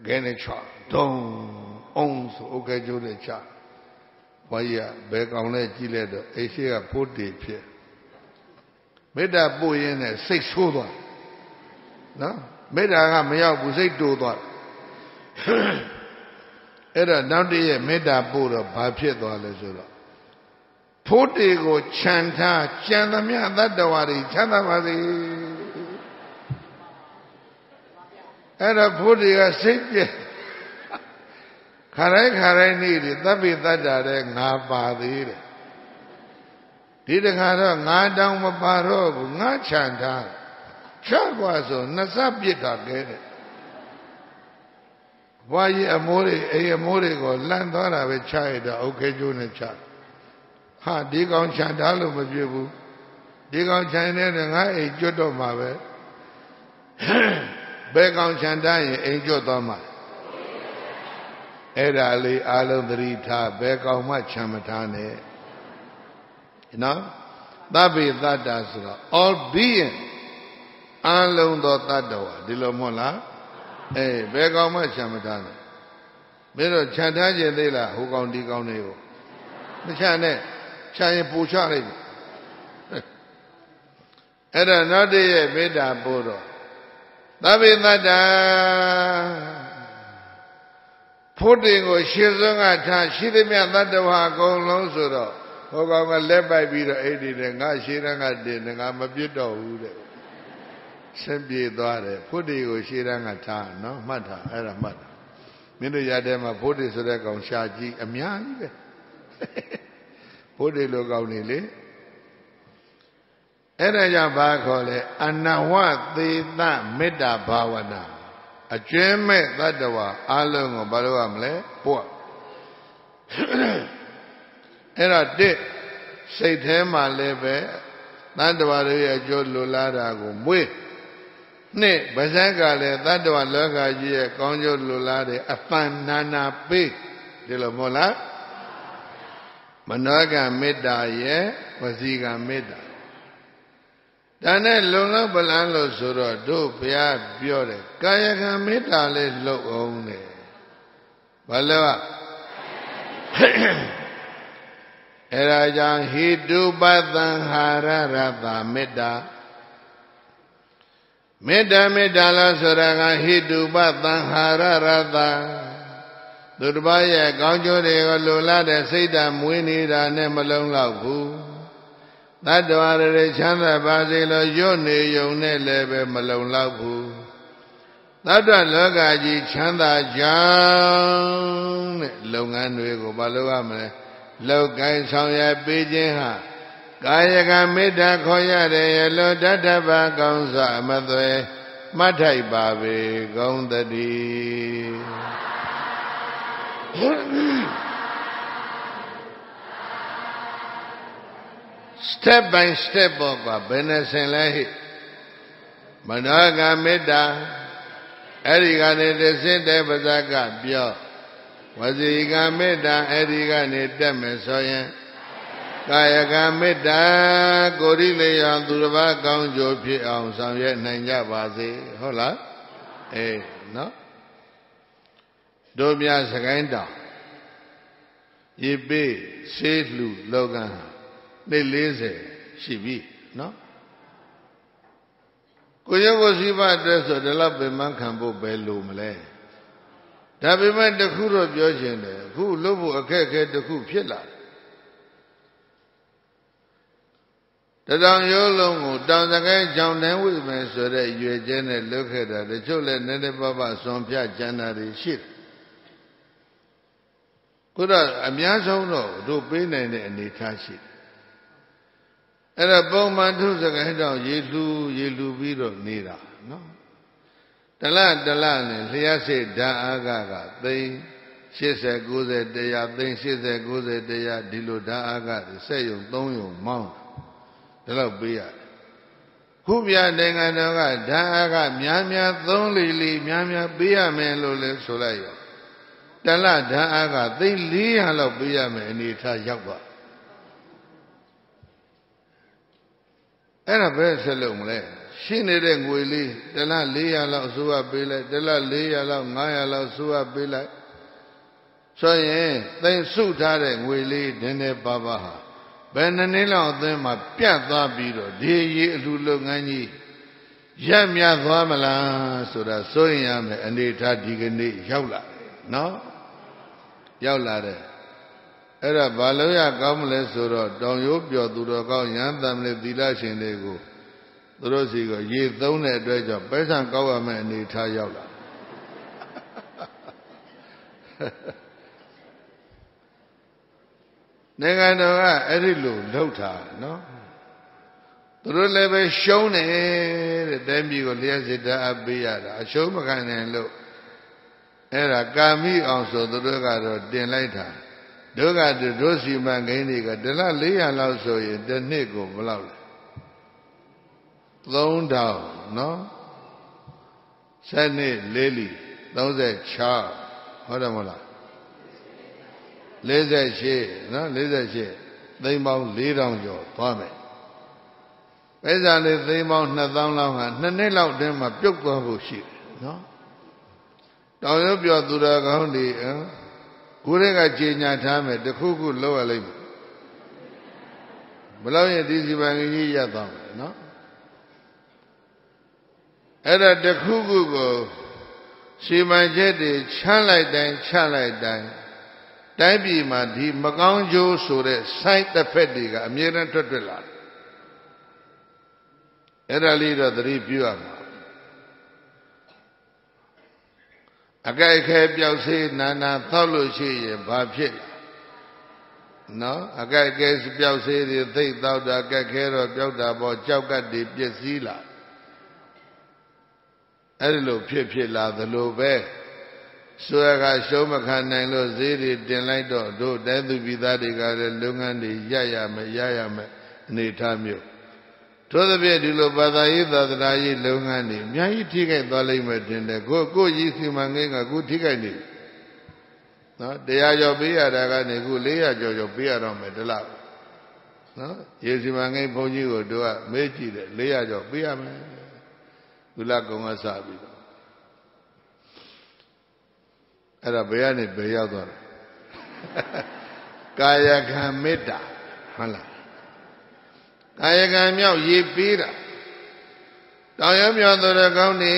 Gain a child. Don't own so okay, do the child. Why, yeah, back on the Gilead, Asia put the pier. Made that boy in a 6 children. No? Made a mayor who say do that. Era now they made that boat of Papier dollars. Put it go chanta, chantamia, that the worry, chantamari. Era put it a sick. Caray needed, that be that direct, not body. Didn't have a down my barrow, not chanta. Chant was on, Nasabita get it. Why a more go land on a child, okay, junior child. Ha, dig on Chandalu with you. Dig on China and I, Jodoma. Beg on Chandai, Jodoma. Edali, Alundrita, beg on my chamatane. You know? That be that does all being alone that door, Dilomola. Eh, beg on my chamatane. Middle Chandaji Dela, who gone dig on you. The Chane. Chai Puchari. And another year made a bodo. That be that putting or shizung at Shidimia that the Wagon Lonsuro. Who got led by Peter 80 and I shirang at din and I'm a bit of simply daughter. Putting or shirang at time, no matter, era matter. Minu Yadema put his record Shaji, a myang. Put it look out nearly. And I back call it, and now what they that made a bavana. A gem that the wa, along of Baluamle, poor. And I did say to him, I live that the Varia Joe Lulada go with. Nay, Bazangale, that the one Loga Gia, Conjo Lulade, a fan nana pig, Dilomola. Managa Meda ye, Waziga Meda. Dane Luna Balano Sura, do Pia Biore, Kayaga Meda le low only. Baleva Erajan he do Badan Hararata Meda. Meda la Suraga he do Badan Hararata. Durbaya Ganjore Lula de Seda Muinida Nemalong Lagu. That Dware Chanda Basilo Yone Yone Lebe Malong Lagu. That Logaji Chanda Jan Longanwego Baluamne Logai Soya Bijinha Gayaga Mida Koya de Yellow Databa Gonza Madre Matai Babi Gondadi. Step by step of Benesen Lahi Managa Meda Erigane de Sinte Bazaga Bio Waziga Meda Erigane Demesoyen Kayaga Meda Gorile Durva Ganjo Pi on Samye Nanja Bazi Hola Eh no Domia Saganda Yibe Selu Logan they lazy Shibi no Kuyago Siva dress of the love man can bo bello Malay. Tabi man the Kuru of Yoshin, who Lobo a cake the Ku Pilla. The down Yolongo, down the guy John then with me so that you a general look at her, the children Nene Baba Son Pia Janari shit. Could I, no, do pain and the touch it. And a bowman to the guy down, Yelu Vido Nira, no? The land, Lia said, Da Agaga, they 80 90 100သိန်း80 90 100ဒီလိုဓာတ်အားကစက်ယုံ3ယုံမောင်းဒါတော့ပေးရတယ်ခုပြနိုင်ငံတော်ကဓာတ်အားကများများသုံးလီများများပေးရမယ်လို့လဲဆိုလိုက်ရောတလဓာတ်အားကသိန်း400လောက်ပေးရမယ်အနေထားရောက်ပါအဲ့ဒါပဲဆက်လုပ်မလဲရှိနေတဲ့ငွေလေးတလ400လောက်အစိုးရပေးလိုက်တလ400လောက်900လောက်အစိုးရပေးလိုက်ဆိုရင်သိန်းစုထားတဲ့ငွေလေးနည်းနည်းပါးပါးဟာဘယ်နှစ်နှစ်လောက်အသင်းမှာပြတ်သွားပြီးတော့ဒီရေးအလှလုပ်ငန်းကြီးရက်မြတ်သွားမလားဆိုတာစိုးရင်ရမယ်အနေထားဒီကနေ့ရောက်လာတယ်နော်ရောက်လာတယ်အဲ့ဒါဘာလို့ရကောင်းမလဲဆိုတော့တောင်ရိုးပြော်သူတော်ကောင်းရဟန်းတမလေးသီလရှင်တွေကိုသူတို့စီကရေသုံးတဲ့အတွက်ကြောင့်ပဲဆံကောက်ရမယ့်အနေထားရောက်လာနိုင်ငံတော်ကအဲ့ဒီလိုလှုပ်တာနော်သူတို့လည်းပဲရှုံးတယ်တဲ့တိုင်းပြည်ကိုလျှက်စစ်တတ်အပ်ပေးရတာအရှုံးမခံနိုင်လို့အဲ့ဒါကာမိအောင်ဆိုသူတို့ကတော့တင်လိုက်တာတို့ကတို့စီမံကိန်းတွေကတလ400လောက်ဆိုရင်တစ်နှစ်ကိုဘယ်လောက်လဲ3000နော်7နှစ်4လီ36ဟုတ်တယ်မဟုတ်လား48နော်48သိန်းပေါင်း4000ကျော်သွားမယ်ပဲစားလေးသိန်းပေါင်း2000လောက်ဟာ2နှစ်လောက်တည်းမှာပြုတ်သွားဖို့ရှိတယ်နော်တောင်ရုပ်ပြောသူတော်ကောင်းတွေကိုယ်တွေကကြေညာထားမယ်တခုခုလောက်ရလိမ့်မယ်မလောက်ရင်ဒီစီမံကိန်းကြီးရပ်သွားမယ်နော်အဲ့ဒါတခုခုကိုစီမံချက်တွေချလိုက်တိုင်းတိုင်းပြည်မှာဒီမကောင်းကျိုးဆိုတဲ့ side effect တွေကအမြဲတမ်းထွက်လာတယ်အဲ့ဒါလေးတော့သတိပြုရမှာအကြိုက်ခဲပျောက်စေးနာနာသောက်လို့ရှိရင်ဘာဖြစ်လဲနော်အကြိုက်ခဲပျောက်စေးတွေသိပ်သောက်တာကြက်ခဲတော့ပျောက်တာပေါ့ကြောက်ကတ်တွေပျက်စီးလာအဲ့ဒီလိုဖြစ်လာသလိုပဲဆိုရကရှုံးမခံနိုင်လို့ဈေးတွေတင်လိုက်တော့တို့တဲသူပြည်သားတွေကလည်းလုပ်ငန်းတွေရရမယ်အနေထားမျိုးထို့သဖြင့်ဒီလိုဘာသာရေးသာသနာရေးလုပ်ငန်းတွေအများကြီးထိခိုက်သွားလိမ့်မယ်ထင်တယ်ကိုကြီးစီမံကိန်းကကိုထိခိုက်နေနော်တရားကျော်ပေးရတာကနေခု400ကျော်ပေးရတော့မယ်တလားနော်ရေစီမံကိန်းဘုန်းကြီးကိုတို့ကမေးကြည့်တယ်400ကျော်ပေးရမယ်ကုလကုံကစပြီးတော့အဲ့ဒါဘယ်ကနေဘယ်ရောက်သွားလဲကာယကံမေတ္တာဟုတ်လားကာယကံမြောက်ရေပေးတာတောင်ရမြောက်တော်ကောင်းနေ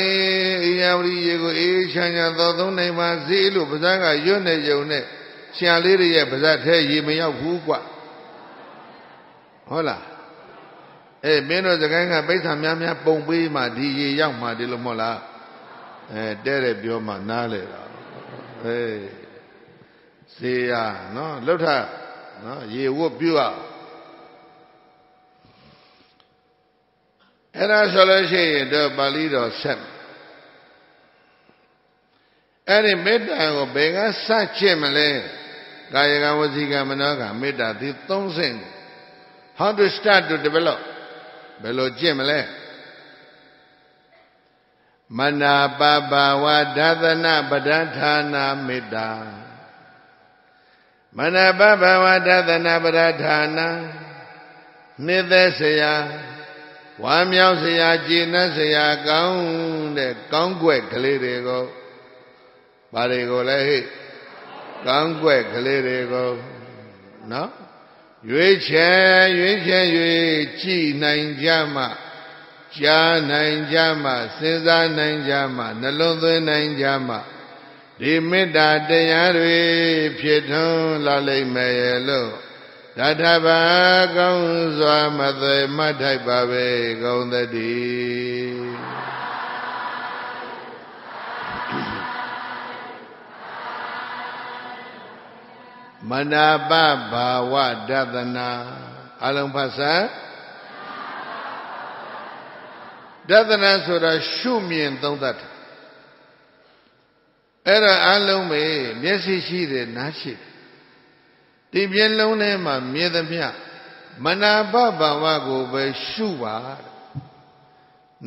အိယဝရီရေကိုအေးချမ်းချမ်းသောသုံးနိုင်ပါစေလို့ပါးစပ်ကရွတ်နေကြုံနဲ့ဆရာလေးတွေရဲ့ပါးစပ်ထဲရေမရောက်ဘူးကွဟုတ်လားမင်းတို့စကိုင်းကပိဿာများပုံပေးမှဒီရေရောက်မှဒီလိုမဟုတ်လားတဲ့တဲ့ပြောမှနားလေတာစေရနော်လှုပ်ထနော်ရေဝတ်ပြုတ်အဲ့ဒါဆိုလို့ရှိရင်တော့ပါဠိတော်ဆက်အဲ့ဒီမေတ္တာကိုဘယ်ကစချစ်မလဲကာယကံဝစီကံမနောကံမေတ္တာဒီ3ဆင့် how to start to develop ဘယ်လိုကျင့်မလဲမနာပဘာဝဒသနာပဒဌာနာမေတ္တာမနာပဘာဝဒသနာပဒဌာနာနှစ်သက်စရာဝါမြောက်စရာကြည်နပ်စရာကောင်းတဲ့ကောင်းကွက်ကလေးတွေကိုဘာတွေကိုလဲဟဲ့ကောင်းကွက်ကလေးတွေကိုနော်ရွေးချယ်၍ကြည်နိုင်ကြမှကြားနိုင်ကြမှစဉ်းစားနိုင်ကြမှနှလုံးသွင်းနိုင်ကြမှဒီမေတ္တာတရားတွေဖြစ်ထွန်းလာလိမ့်မယ်လို့တထဘာကောင်းစွာမသွေမှတ်ထိုက်ပါပဲကောင်းသတည်းမနာပဘာဝဒသနာအလုံးဖတ်စာဒသနာဆိုတာရှုမြင်သုံးသပ် အဲ့ဒါအလုံးပဲမျက်စိရှိတယ်နားရှိတယ်ဒီမျက်လုံးထဲမှာမြင်သမျှမနာပဘာဝကိုပဲရှုပါ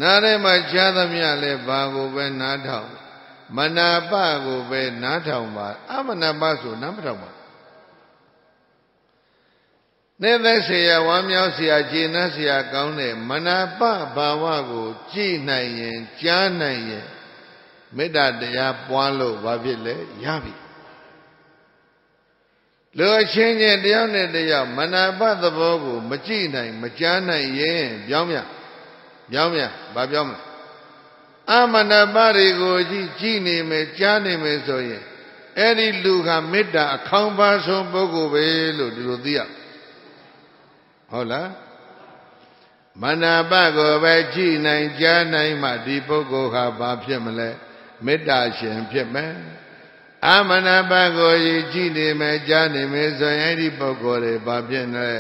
နားထဲမှာကြားသမျှလဲဘာကိုပဲနားထောင်မနာပကိုပဲနားထောင်ပါအမနာပဆိုနားမထောင်ပါနေသက်เสียဝမ်းမြောက်เสียခြေနှက်เสียကောင်းတဲ့မနာပဘာဝကိုကြည်နိုင်ရင်ကြားနိုင်ရင်မေတ္တာတရားပွားလို့ဘာဖြစ်လဲရပြီလူအချင်းချင်းတယောက်နဲ့တယောက်မနာပသဘောကိုမကြည့်နိုင်မကြားနိုင်ရင်ပြောင်းမြဘာပြောင်းမလဲအမနာပတွေကိုကြည့်နေမယ်ကြားနေမယ်ဆိုရင်အဲ့ဒီလူကမေတ္တာအခေါင်းပါဆုံးပုဂ္ဂိုလ်ပဲလို့ဒီလိုသိရဟုတ်လားမနာပကိုပဲကြည့်နိုင်ကြားနိုင်မှဒီပုဂ္ဂိုလ်ဟာဘာဖြစ်မလဲမေတ္တာရှင်ဖြစ်မယ်အမနာပကိုကြည့်နေမယ်ကြားနေမယ်ဆိုရင်အဲ့ဒီပုဂ္ဂိုလ်တွေဘာဖြစ်လဲ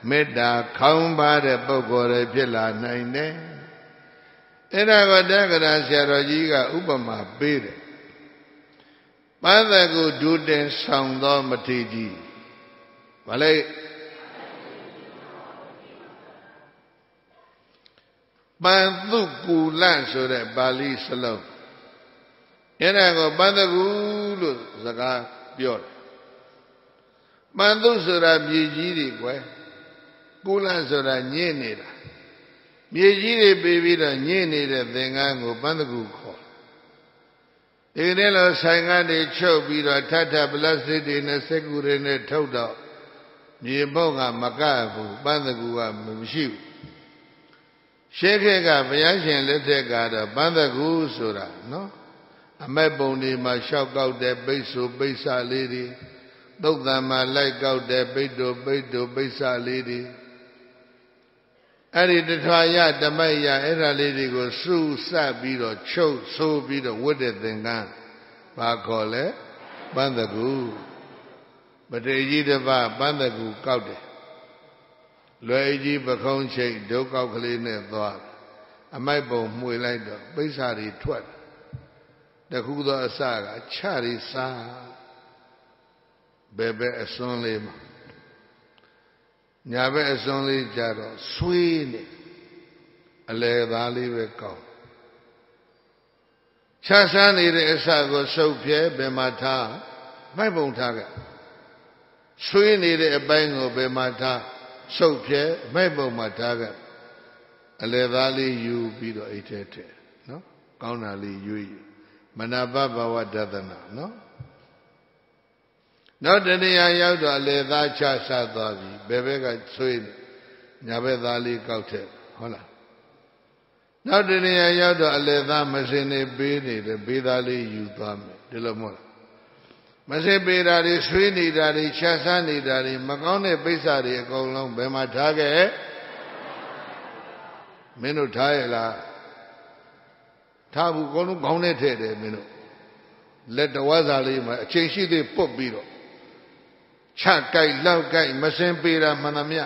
မေတ္တာခေါင်းပါတဲ့ပုဂ္ဂိုလ်တွေဖြစ်လာနိုင်တယ်အဲ့ဒါကိုတက္ကရာဆရာတော်ကြီးကဥပမာပေးတယ်ပန်းသက်ကိုဒုတင်ဆောင်သောမထေရကြီးဗါလေပန်သုကူလဆိုတဲ့ပါဠိစလုံးအဲ့ဒါကိုပန်သကူလို့စကားပြောတယ်ပန်သုဆိုတာမြေကြီးတွေကွယ်ကူလဆိုတာညစ်နေတာမြေကြီးတွေပေးပြီးတော့ညစ်နေတဲ့သင်္ကန်းကိုပန်သကူခေါ်ဒီနေ့လိုဆိုင်ကားတွေချုပ်ပြီးတော့ထထပလတ်စတစ်တွေနဲ့စက်ကူတွေနဲ့ထုတ်တော့မြေပုတ်ကမကဘူးပန်သကူကမရှိဘူးရှေးခေတ်ကဘုရားရှင်လက်ထက်ကတော့ပန်းသကူဆိုတာနော်အမက်ပုံတွေမှာရှောက်ကောက်တဲ့ပိတ်ဆိုပိတ်စလေးတွေသုတ်တံမှာလိုက်ကောက်တဲ့ပိတ်တို့ပိတ်စလေးတွေအဲ့ဒီတထွာရဓမ္မရအဲ့ဒါလေးတွေကိုစုစပ်ပြီးတော့ချုပ်ဆိုးပြီးတော့ဝတ်တဲ့သင်္ကန်းဘာခေါ်လဲပန်းသကူပတေကြီးတစ်ပါးပန်းသကူကောက်တယ်လွယ်ကြီးပခုံးချိတ်ဒုက္ခောက်ကလေးနဲ့သွားအမိုက်ပုံမှွေလိုက်တော့ပိဿာတွေထွက်တခုသောအစကချရီစားဘယ်ဘက်အစွန်းလေးမှာညာဘက်အစွန်းလေးကြတော့ဆွေးနေအလဲသားလေးပဲကောင်းခြားဆန်းနေတဲ့အစကိုဆုပ်ပြဲဘယ်မှာထားမိုက်ပုံထားကဆွေးနေတဲ့အပိုင်းကိုဘယ်မှာထားဆုပ်ပြဲမိုက်ပုံမှာထားကအလဲသားလေးယူပြီးတော့အိတ်ထဲထည့်နော်ကောင်းတာလေးယူမနာပဘဝဒသနာနော်နောက်တနေရာရောက်တော့အလေသားချဆသွားပြီဘယ်ဘက်ကဆွေးနေညာဘက်သားလေးကောက်ထည့်ဟုတ်လားနောက်တနေရာရောက်တော့အလေသားမစင်နေပေးနေတယ်ဘေးသားလေးယူသွားမယ်ဒီလိုမဟုတ်လားမစင်ပေးတာတွေဆွေးနေတာတွေချဆနေတာတွေမကောင်းတဲ့ပိဿာတွေအကုန်လုံးဘယ်မှာထားခဲ့မင်းတို့ထားရလားထားဘူးကောင်းလုံးခေါင်းနဲ့ထည့်တယ်မင်းတို့လက်တဝါစာလေးမှာအချိန်ရှိသေးပုတ်ပြီးတော့ချကြိုက်လောက်ကြိုက်မစင်ပေးတာမှန်သမျှ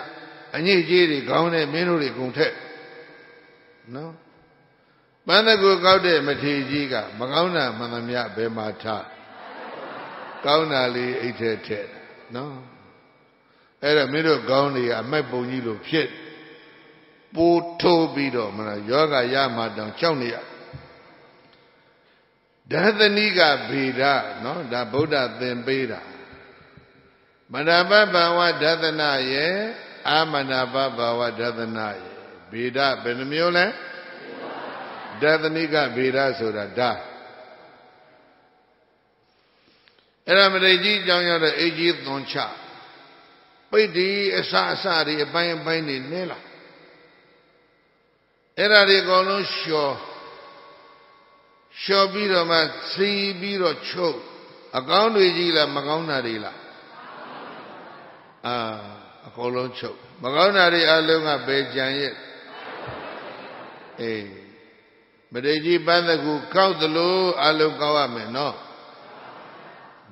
အညစ်အကြေးတွေခေါင်းနဲ့မင်းတို့တွေကုန်ထက်နော်ပန်းတကူကောက်တဲ့မထေကြီးကမကောင်းတာမှန်သမျှဘယ်မှာထားကောင်းတာလေးအိတ်ထဲထည့်နော်အဲ့တော့မင်းတို့ခေါင်းတွေကအမိုက်ပုံကြီးလို့ဖြစ်ပိုးထိုးပြီးတော့မလားယောဂရမှတောင်ကြောက်နေရဒသနိကဗေဒနော်ဒါဗုဒ္ဓသင်ပေးတာမနာပဘာဝဒသနာရဲ့အာမနာပဘာဝဒသနာရဲ့ဗေဒဘယ်နှမျိုးလဲဒသနိကဗေဒဆိုတာဒါအဲ့ဒါမတိကြီးအကြောင်းရောက်တော့အိကြီးသွန်ချပိဋ္ဌိအစတွေအပိုင်းတွေနင်းလာအဲ့ဒါတွေအကုန်လုံးလျှော်ပြီးတော့မှစီးပြီးတော့ချုပ်အကောင်းတွေကြီးလားမကောင်းတာတွေလားအကုန်လုံးချုပ်မကောင်းတာတွေအလုံးကဘယ်ကြံရဲ့အေးမတိကြီးပန်းတကူကောက်သလိုအလုံးကောက်ရမယ်နော်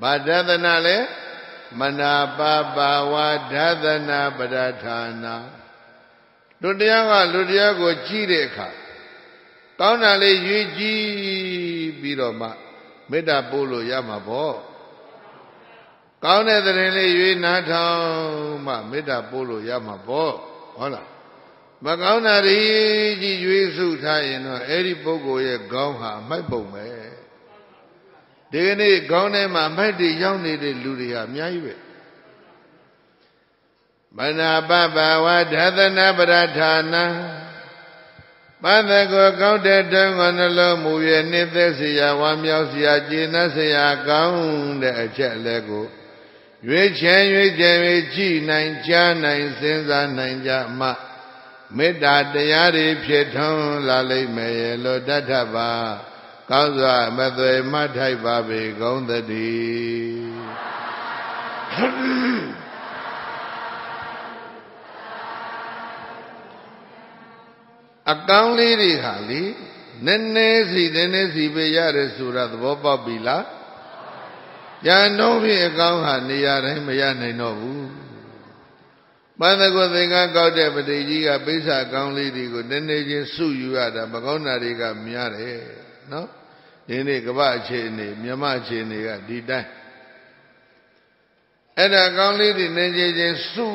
ဘာဒသနာလဲမနာပဘာဝဒသနာပဒဌာနာလူတရားကလူတရားကိုကြည့်တဲ့အခါကောင်းတာလေးရွေးကြည့်ပြီးတော့မှ မေတ္တာပို့လို့ရမှာပေါ့ကောင်းတဲ့သတင်းလေးရွေးနားထောင်မှမေတ္တာပို့လို့ရမှာပေါ့ဟုတ်လားမကောင်းတာတွေကြီးရွေးစုထားရင်တော့အဲ့ဒီပုဂ္ဂိုလ်ရဲ့ခေါင်းဟာအမိုက်ပုံပဲဒီကနေ့ခေါင်းထဲမှာအမိုက်တွေရောက်နေတဲ့လူတွေဟာအများကြီးပဲမနာပပဝါဒသနာပရဌာနာပသကောကောင်းတဲ့တုံးကနှလုံးမူရဲ့နှစ်သက်เสียဝမ်းမြောက်เสียကျေနပ်เสียကောင်းတဲ့အချက်လည်းကိုရွေးချယ်၍ကြည်နိုင်ကြားနိုင်စဉ်းစားနိုင်ကြမှမေတ္တာတရားတွေဖြစ်ထွန်းလာလိမ့်မယ်လို့တတ်ထပါကောင်းစွာမသွေမှတ်ထိုက်ပါပေကုန်သတည်းအကောင်းလေးတွေဟာလေနည်းနည်းစီပဲရတယ်ဆိုတာသဘောပေါက်ပြီလားဉာဏ်တော်ဖြင့်အကောင်းဟာနေရာတိုင်းမရနိုင်တော့ဘူးပန်းသကုသင်္ကန်းကောက်တဲ့ပဋိကြီးကပိဿာကောင်းလေးတွေကိုနည်းနည်းချင်းစုယူရတာမကောင်းတာတွေကများတယ်နော်ဒီနေ့ကမ္ဘာအခြေအနေမြမအခြေအနေကဒီတိုင်းအဲ့ဒါကောင်းလေးတွေနည်းနည်းချင်းစု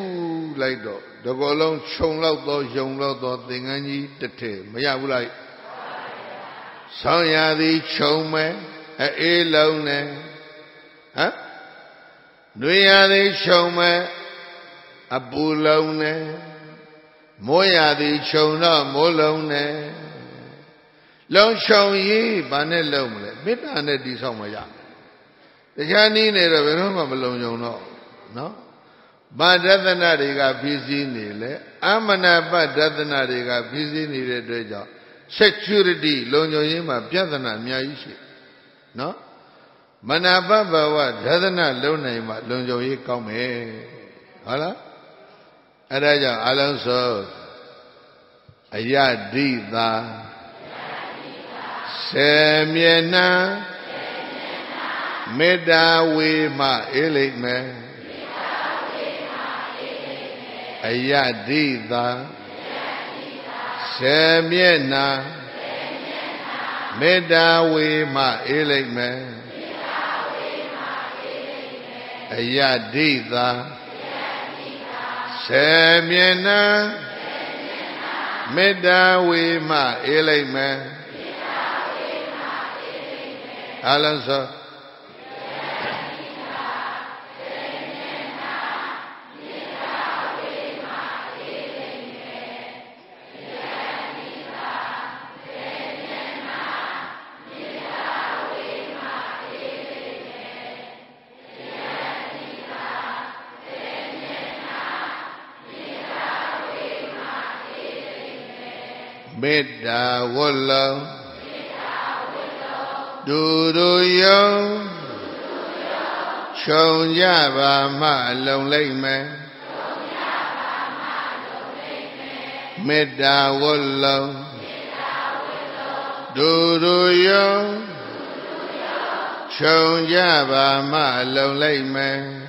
လိုက်တော့တကောလုံးခြုံလောက်သောယုံလောက်သောသင်္ကန်းကြီးတစ်ထည်မရဘူးလားဆောင်းရသည်ခြုံမဲ့အေးလုံးနဲ့ဟမ်ຫນွေရသည်ခြုံမဲ့အပူလုံးနဲ့မိုးရသည်ခြုံတော့မိုးလုံးနဲ့လုံးခြုံရေးဘာနဲ့လုံးမလဲမေတ္တာနဲ့တည်ဆောက်မှရတခြားနည်းနဲ့တော့ဘယ်တော့မှမလုံးုံတော့နော်ဗဒသနာတွေကဖြစ်စည်းနေလေအမနာပဒသနာတွေကဖြစ်စည်းနေတဲ့အတွက်ကြောင့် security လုံခြုံရေးမှာပြဿနာအများကြီးရှိနော်မနာပဘဝဒသနာလုံးနိုင်မှလုံခြုံရေးကောင်းမယ်ဟုတ်လားအဲ့ဒါကြောင့်အလုံးစုံအယဒိတာဆေမျက်နှာမေတ္တာဝေမှအေးလိမ့်မယ်အယဒိတာဆေမျက်နှာမေတ္တာဝေမှအေးလိမ့်မယ်အယဒိတာဆေမျက်နှာမေတ္တာဝေမှအေးလိမ့်မယ်အလုံးစုံမေတ္တာဝတ်လုံးဒူဒူယုံခြုံကြပါမှလုံလိမ့်မယ်မေတ္တာဝတ်လုံးဒူဒူယုံခြုံကြပါမှလုံလိမ့်မယ်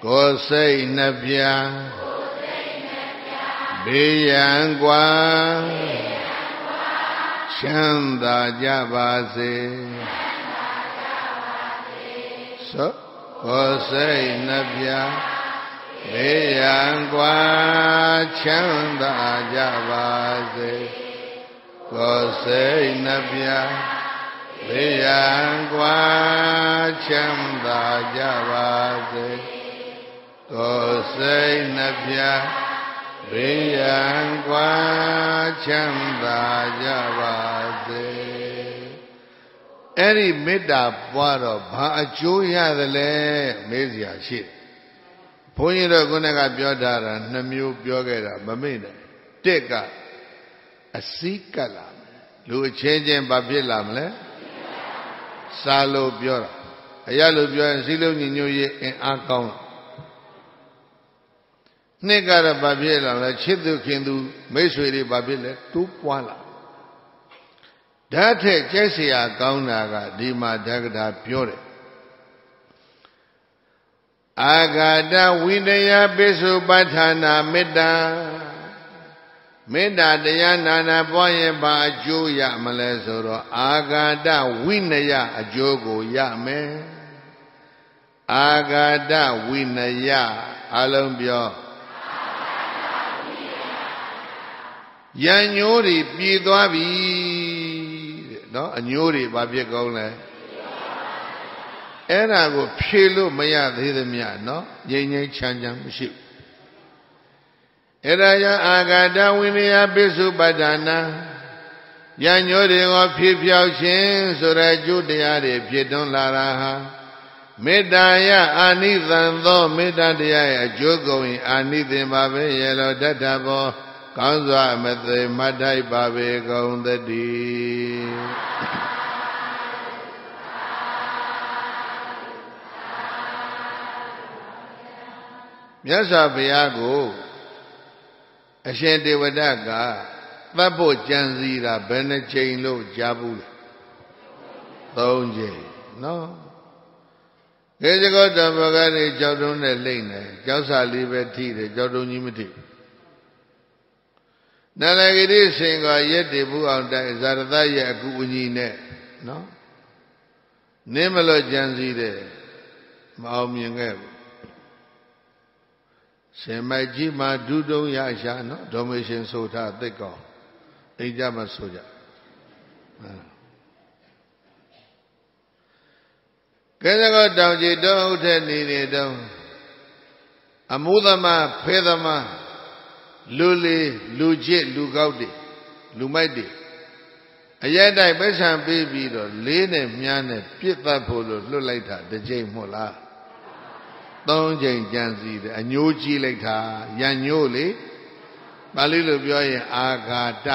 ကိုယ်စိတ်နှပြဘေးရန်กว่าချမ်းသာကြပါစေသောကိုယ်စိတ်နှပြဘေးရန်กว่าချမ်းသာကြပါစေကိုယ်စိတ်နှပြဘေးရန်กว่าချမ်းသာကြပါစေကိုယ်စိတ်နှပြဘေးရန်กว่าချမ်းသာကြပါစေအဲ့ဒီမေတ္တာပွားတော့ဘာအကျိုးရသလဲမေးစရာရှိတယ်ဘုန်းကြီးတို့ခုနကပြောထားတာ2မျိုးပြောခဲ့တာမမေ့နဲ့တစ်ကအစည်းကပ်လာမယ်လူအချင်းချင်းဘာဖြစ်လာမလဲစာလို့ပြောတာ အရလို့ပြောရင်စည်းလုံးညီညွတ်ရေးအင်အားကောင်းနှစ်ကတော့ဘာဖြစ်လာလဲချစ်သူခင်သူမိတ်ဆွေတွေဘာဖြစ်လဲတိုးပွားလာဓာတ်ထက်ကျက်เสียကောင်းတာကဒီမှာဓကထာပြောတယ်အာဂါတဝိနယပိစုပဋ္ဌာနာမေတ္တာမေတ္တာတရားနာနာပွားရင်ဘာအကျိုးရမလဲဆိုတော့အာဂါတဝိနယအကျိုးကိုရမယ်အာဂါတဝိနယအလုံးပြောရံညိုးတွေပြေးသွားပြီတဲ့နော်အညိုးတွေဘာဖြစ်ကောင်းလဲအဲ့ဒါကိုဖြေလို့မရသေးသမျှနော်ငြိမ်ငြိမ်ချမ်းချမ်းမရှိဘူးအဲ့ဒါကြောင့်အာဂါတဝိနယပိစုပဋ္ဌာနာရံညိုးတွေကိုဖြေဖြောက်ခြင်းဆိုတဲ့အကျိုးတရားတွေဖြစ်တွန်းလာတာဟာမေတ္တာယအာနိသံသောမေတ္တာတရားရဲ့အကျိုးကုန်ရင်အာနိသင်ပါပဲရေလောတတ္ထဘောကောင်းစွာမသိမတ်ထိုက်ပါပေကုန်သတည်းမြတ်စွာဘုရားကိုအရှင်ဒေဝဒတ်ကသတ်ဖို့ကြံစည်တာဘယ်နှချိန်လို့ကြားဘူးလဲ3ချိန်နော်ခေစကောတဘကနေကြောက်တုံးနဲ့လိမ့်တယ်ကြောက်စာလေးပဲထိတယ်ကြောက်တုံးကြီးမထိနလဂိရိစင်ကရက်တည်ဘူးအောင်တိုင်ဇာရတရဲ့အကူအညီနဲ့နော်နင်းမလို့ကြံစည်တယ်မအောင်မြင်ခဲ့ဘူးရှင်မိုက်ကြီးမှာဒုတုံးရရှာနော်ဒေါမေရှင်ဆိုထားသိကောင်းအိမ်ကြမဆိုကြကဲစကောတောင်ကြီးတောအုပ်ထက်နေနေတုံးအမှုသမားဖဲသမားလူလေလူချစ်လူကောက်တွေလူမိုက်တွေအရက်တိုက်ပိဿံပေးပြီးတော့လေးနဲ့မြန်းနဲ့ပြစ်တတ်ဖို့လို့လွတ်လိုက်တာတစ်ချိန်မဟုတ်လား3ချိန်ကြံစီတယ်အညိုးကြီးလိုက်တာရံညိုးလေပါဠိလိုပြောရင်အာဃာတ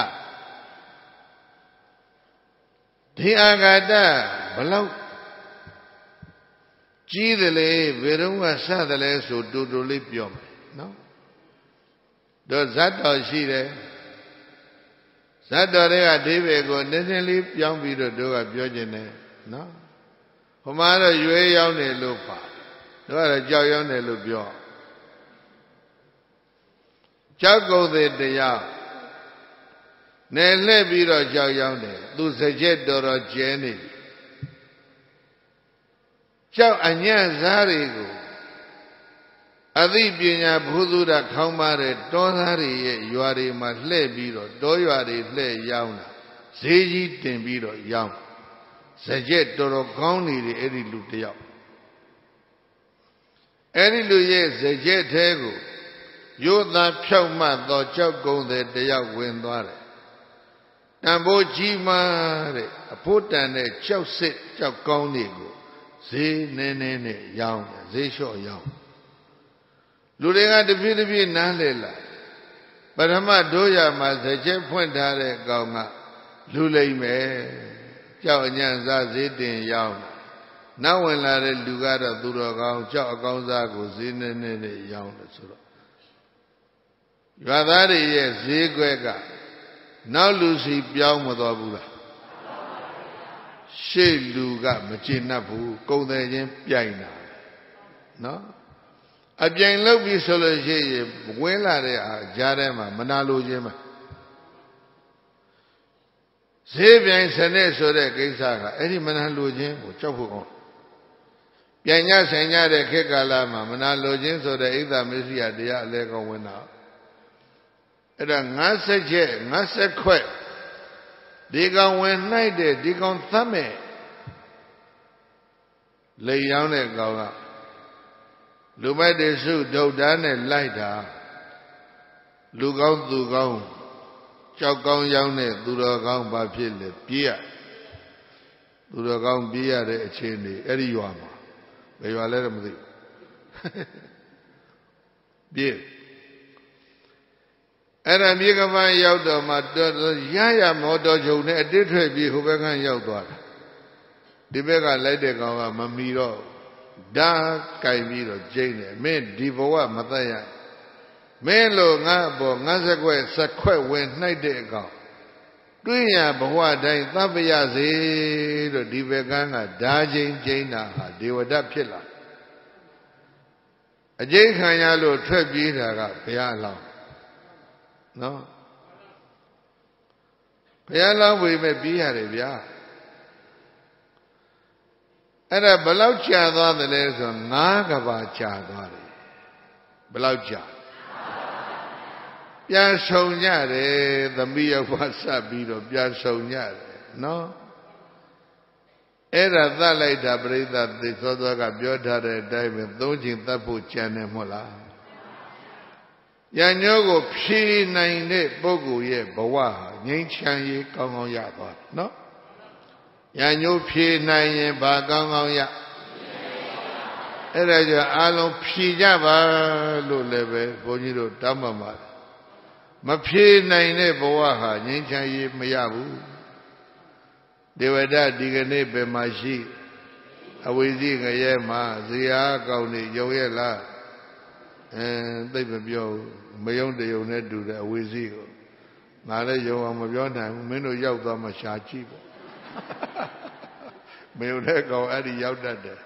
ဒီအာဃာတဘလောက်ကြီးတယ်လေဘယ်တော့မှစတယ်လဲဆိုတူတူလေးပြောမယ်နော်တို့ဇတ်တော်ရှိတယ်ဇတ်တော်တွေကအဓိပ္ပာယ်ကိုနည်းနည်းလေးပြောင်းပြီးတော့တို့ကပြောခြင်းနဲ့နော်ဟိုမှာတော့ရွေးရောက်တယ်လို့ပါတို့ကတော့ကြောက်ရောက်တယ်လို့ပြောကြောက်ကုန်တဲ့တရားနယ်လှည့်ပြီးတော့ကြောက်ရောက်တယ်သူစကြက်တော်တော်ကျဲနေပြီကြောက်အညံ့စားတွေကိုအသိပညာဘုသူဒ္ဓခေါင်းပါတဲ့တောသားတွေရဲ့ရွာတွေမှာလှည့်ပြီးတော့တောရွာတွေလှည့်ရောင်းတာဈေးကြီးတင်ပြီးတော့ရောင်းစကြက်တော်တော်ကောင်းနေတယ်အဲ့ဒီလူတယောက်အဲ့ဒီလူရဲ့စကြက်ထဲကိုရိုးသားဖြောက်မှတ်သောကြောက်ကုန်းတဲ့တယောက်ဝင်သွားတယ်တန်ဖိုးကြီးမားတဲ့အဖို့တန်တဲ့ကြောက်စစ်ကြောက်ကောင်းတွေကိုဈေးနည်းနည်းနဲ့ရောင်းဈေးလျှော့ရောင်းလူတွေကတဖြည်းဖြည်းနားလည်လာပထမတို့ရမှာစကြက်ဖွင့်ထားတဲ့ကောင်ကလူလိမ့်မယ်ကြောက်အညံ့စားဈေးတင်ရောင်းနောက်ဝင်လာတဲ့လူကတော့သူတော်ကောင်းကြောက်အကောင်းစားကိုဈေးနည်းနည်းနဲ့ရောင်းတယ်ဆိုတော့ရွာသားတွေရဲ့ဈေးကွက်ကနောက်လူစီပြောင်းမသွားဘူးလားရှေ့လူကမကျေနပ်ဘူးကုန်တယ်ချင်းပြိုင်တာနော်အပြိုင်လုပ်ပြီးဆိုလို့ရှိရင်ဝင်လာတဲ့အားကြားထဲမှာမနာလိုခြင်းပဲဈေးပြိုင်စနစ်ဆိုတဲ့ကိစ္စကအဲ့ဒီမနာလိုခြင်းကိုကြောက်ဖို့ကောင်းပြိုင်ညဆိုင်ကြတဲ့ခေတ်ကာလမှာမနာလိုခြင်းဆိုတဲ့ဣဒ္ဓမစ္စရိယတရားအလဲကောင်းဝင်တာအဲ့ဒါငါးဆက်ချက်ငါးဆက်ခွက်ဒီကောင်ဝင်နှိုက်တဲ့ဒီကောင်သတ်မဲ့လေရောင်းတဲ့ကောင်ကလူမိုက်တွေစုဒုတ်သားနဲ့လိုက်တာလူကောင်းသူကောင်းကြောက်ကောင်းရောင်းတဲ့သူတော်ကောင်းဘာဖြစ်လဲပြေးရသူတော်ကောင်းပြေးရတဲ့အခြေအနေအဲ့ဒီရွာမှာဘယ်ရွာလဲတော့မသိဘူးပြေးအဲ့ဒါမြေကပန်းရောက်တော့မှရရမော်တော်ချုပ်နဲ့အတစ်ထွက်ပြီးဟိုဘက်ကရောက်သွားတာ ဒီဘက်ကလိုက်တဲ့ကောင်ကမမီတော့ဓာတ်ကြိုင်ပြီးတော့ကျိန်းတယ်မင်းဒီဘဝမသက်ရမင်းလိုငါ့ဘောငါစကွက်စခွက်ဝင်နှိုက်တဲ့အကောင်တွင်းရဘဝတိုင်းသဗ္ဗရစေလို့ဒီဘက်ကန်းကဓာချင်းကျိန်းတာဟာဒေဝဒတ်ဖြစ်လာအကျိခံရလို့ထွက်ပြေးတာကဘုရားအလောင်းနော်ဘုရားလောင်းဝေမဲ့ပြေးရတယ်ဗျာအဲ့ဒါဘယ်လောက်ကြာသွားသလဲဆို9 ကဘာကြာသွားတယ်ဘယ်လောက်ကြာပြန်ဆုံကြတယ်သမီးရောက်ပါဆက်ပြီးတော့ပြန်ဆုံကြတယ်နော်အဲ့ဒါသတ်လိုက်တာပြိဿသေသောသောကပြောထားတဲ့အတိုင်းပဲ3 ချိန်သတ်ဖို့ကြံတယ်မဟုတ်လားရညိုးကိုဖြေနိုင်တဲ့ပုဂ္ဂိုလ်ရဲ့ဘဝဟာငြိမ်းချမ်းရေးကောင်းကောင်းရသွားတယ်နော်ရညိုးဖြေနိုင်ရင်ဘာကောင်းကောင်းရအဲ့ဒါကြောင့်အားလုံးဖြေကြပါလို့လည်းပဲဘုန်းကြီးတို့တောင်းပန်ပါတယ်မဖြေနိုင်တဲ့ဘဝဟာငြိမ်းချမ်းရေးမရဘူးဒေဝဒဒီကနေ့ဘယ်မှာရှိအဝိဇ္ဇငရဲမှာဇေယျကောင်းနေရုံရဲ့လားသိပ်မပြောမယုံတယုံနဲ့တူတဲ့အဝိဇ္ဇကိုငါလည်းယုံအောင်မပြောနိုင်ဘူးမင်းတို့ရောက်သွားမှရှာကြည့်ပေါ့မယုံတဲ့ကောင်အဲ့ဒီရောက်တတ်တယ်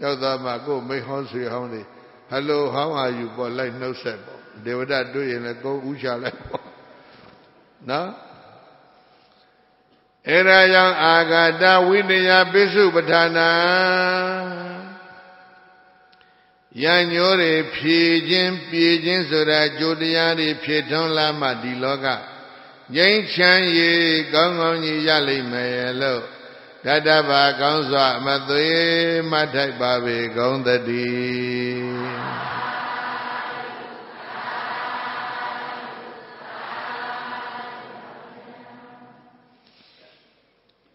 ရောက်သွားမှကိုယ်မိဟောင်းဆွေဟောင်းတွေဟယ်လိုဟောင်းအာယူပေါ်လိုက်နှုတ်ဆက်ပေါ့ဒေဝဒတွေ့ရင်လည်းကိုယ်ဥချလိုက်ပေါ့နော်အဲ့ဒါကြောင့်အာဂတဝိနယပိစုပဋ္ဌာနာရညိုးတွေဖြည့်ခြင်းပြေခြင်းဆိုတာကြိုတရားတွေဖြည့်ထွန်းလာမှဒီလောကငြိမ်းချမ်းရေးကောင်းကောင်းကြီးရလိမ့်မယ်လို့တတ္တဗာကောင်းစွာအမသွေမထိုက်ပါပေကုန်သတည်း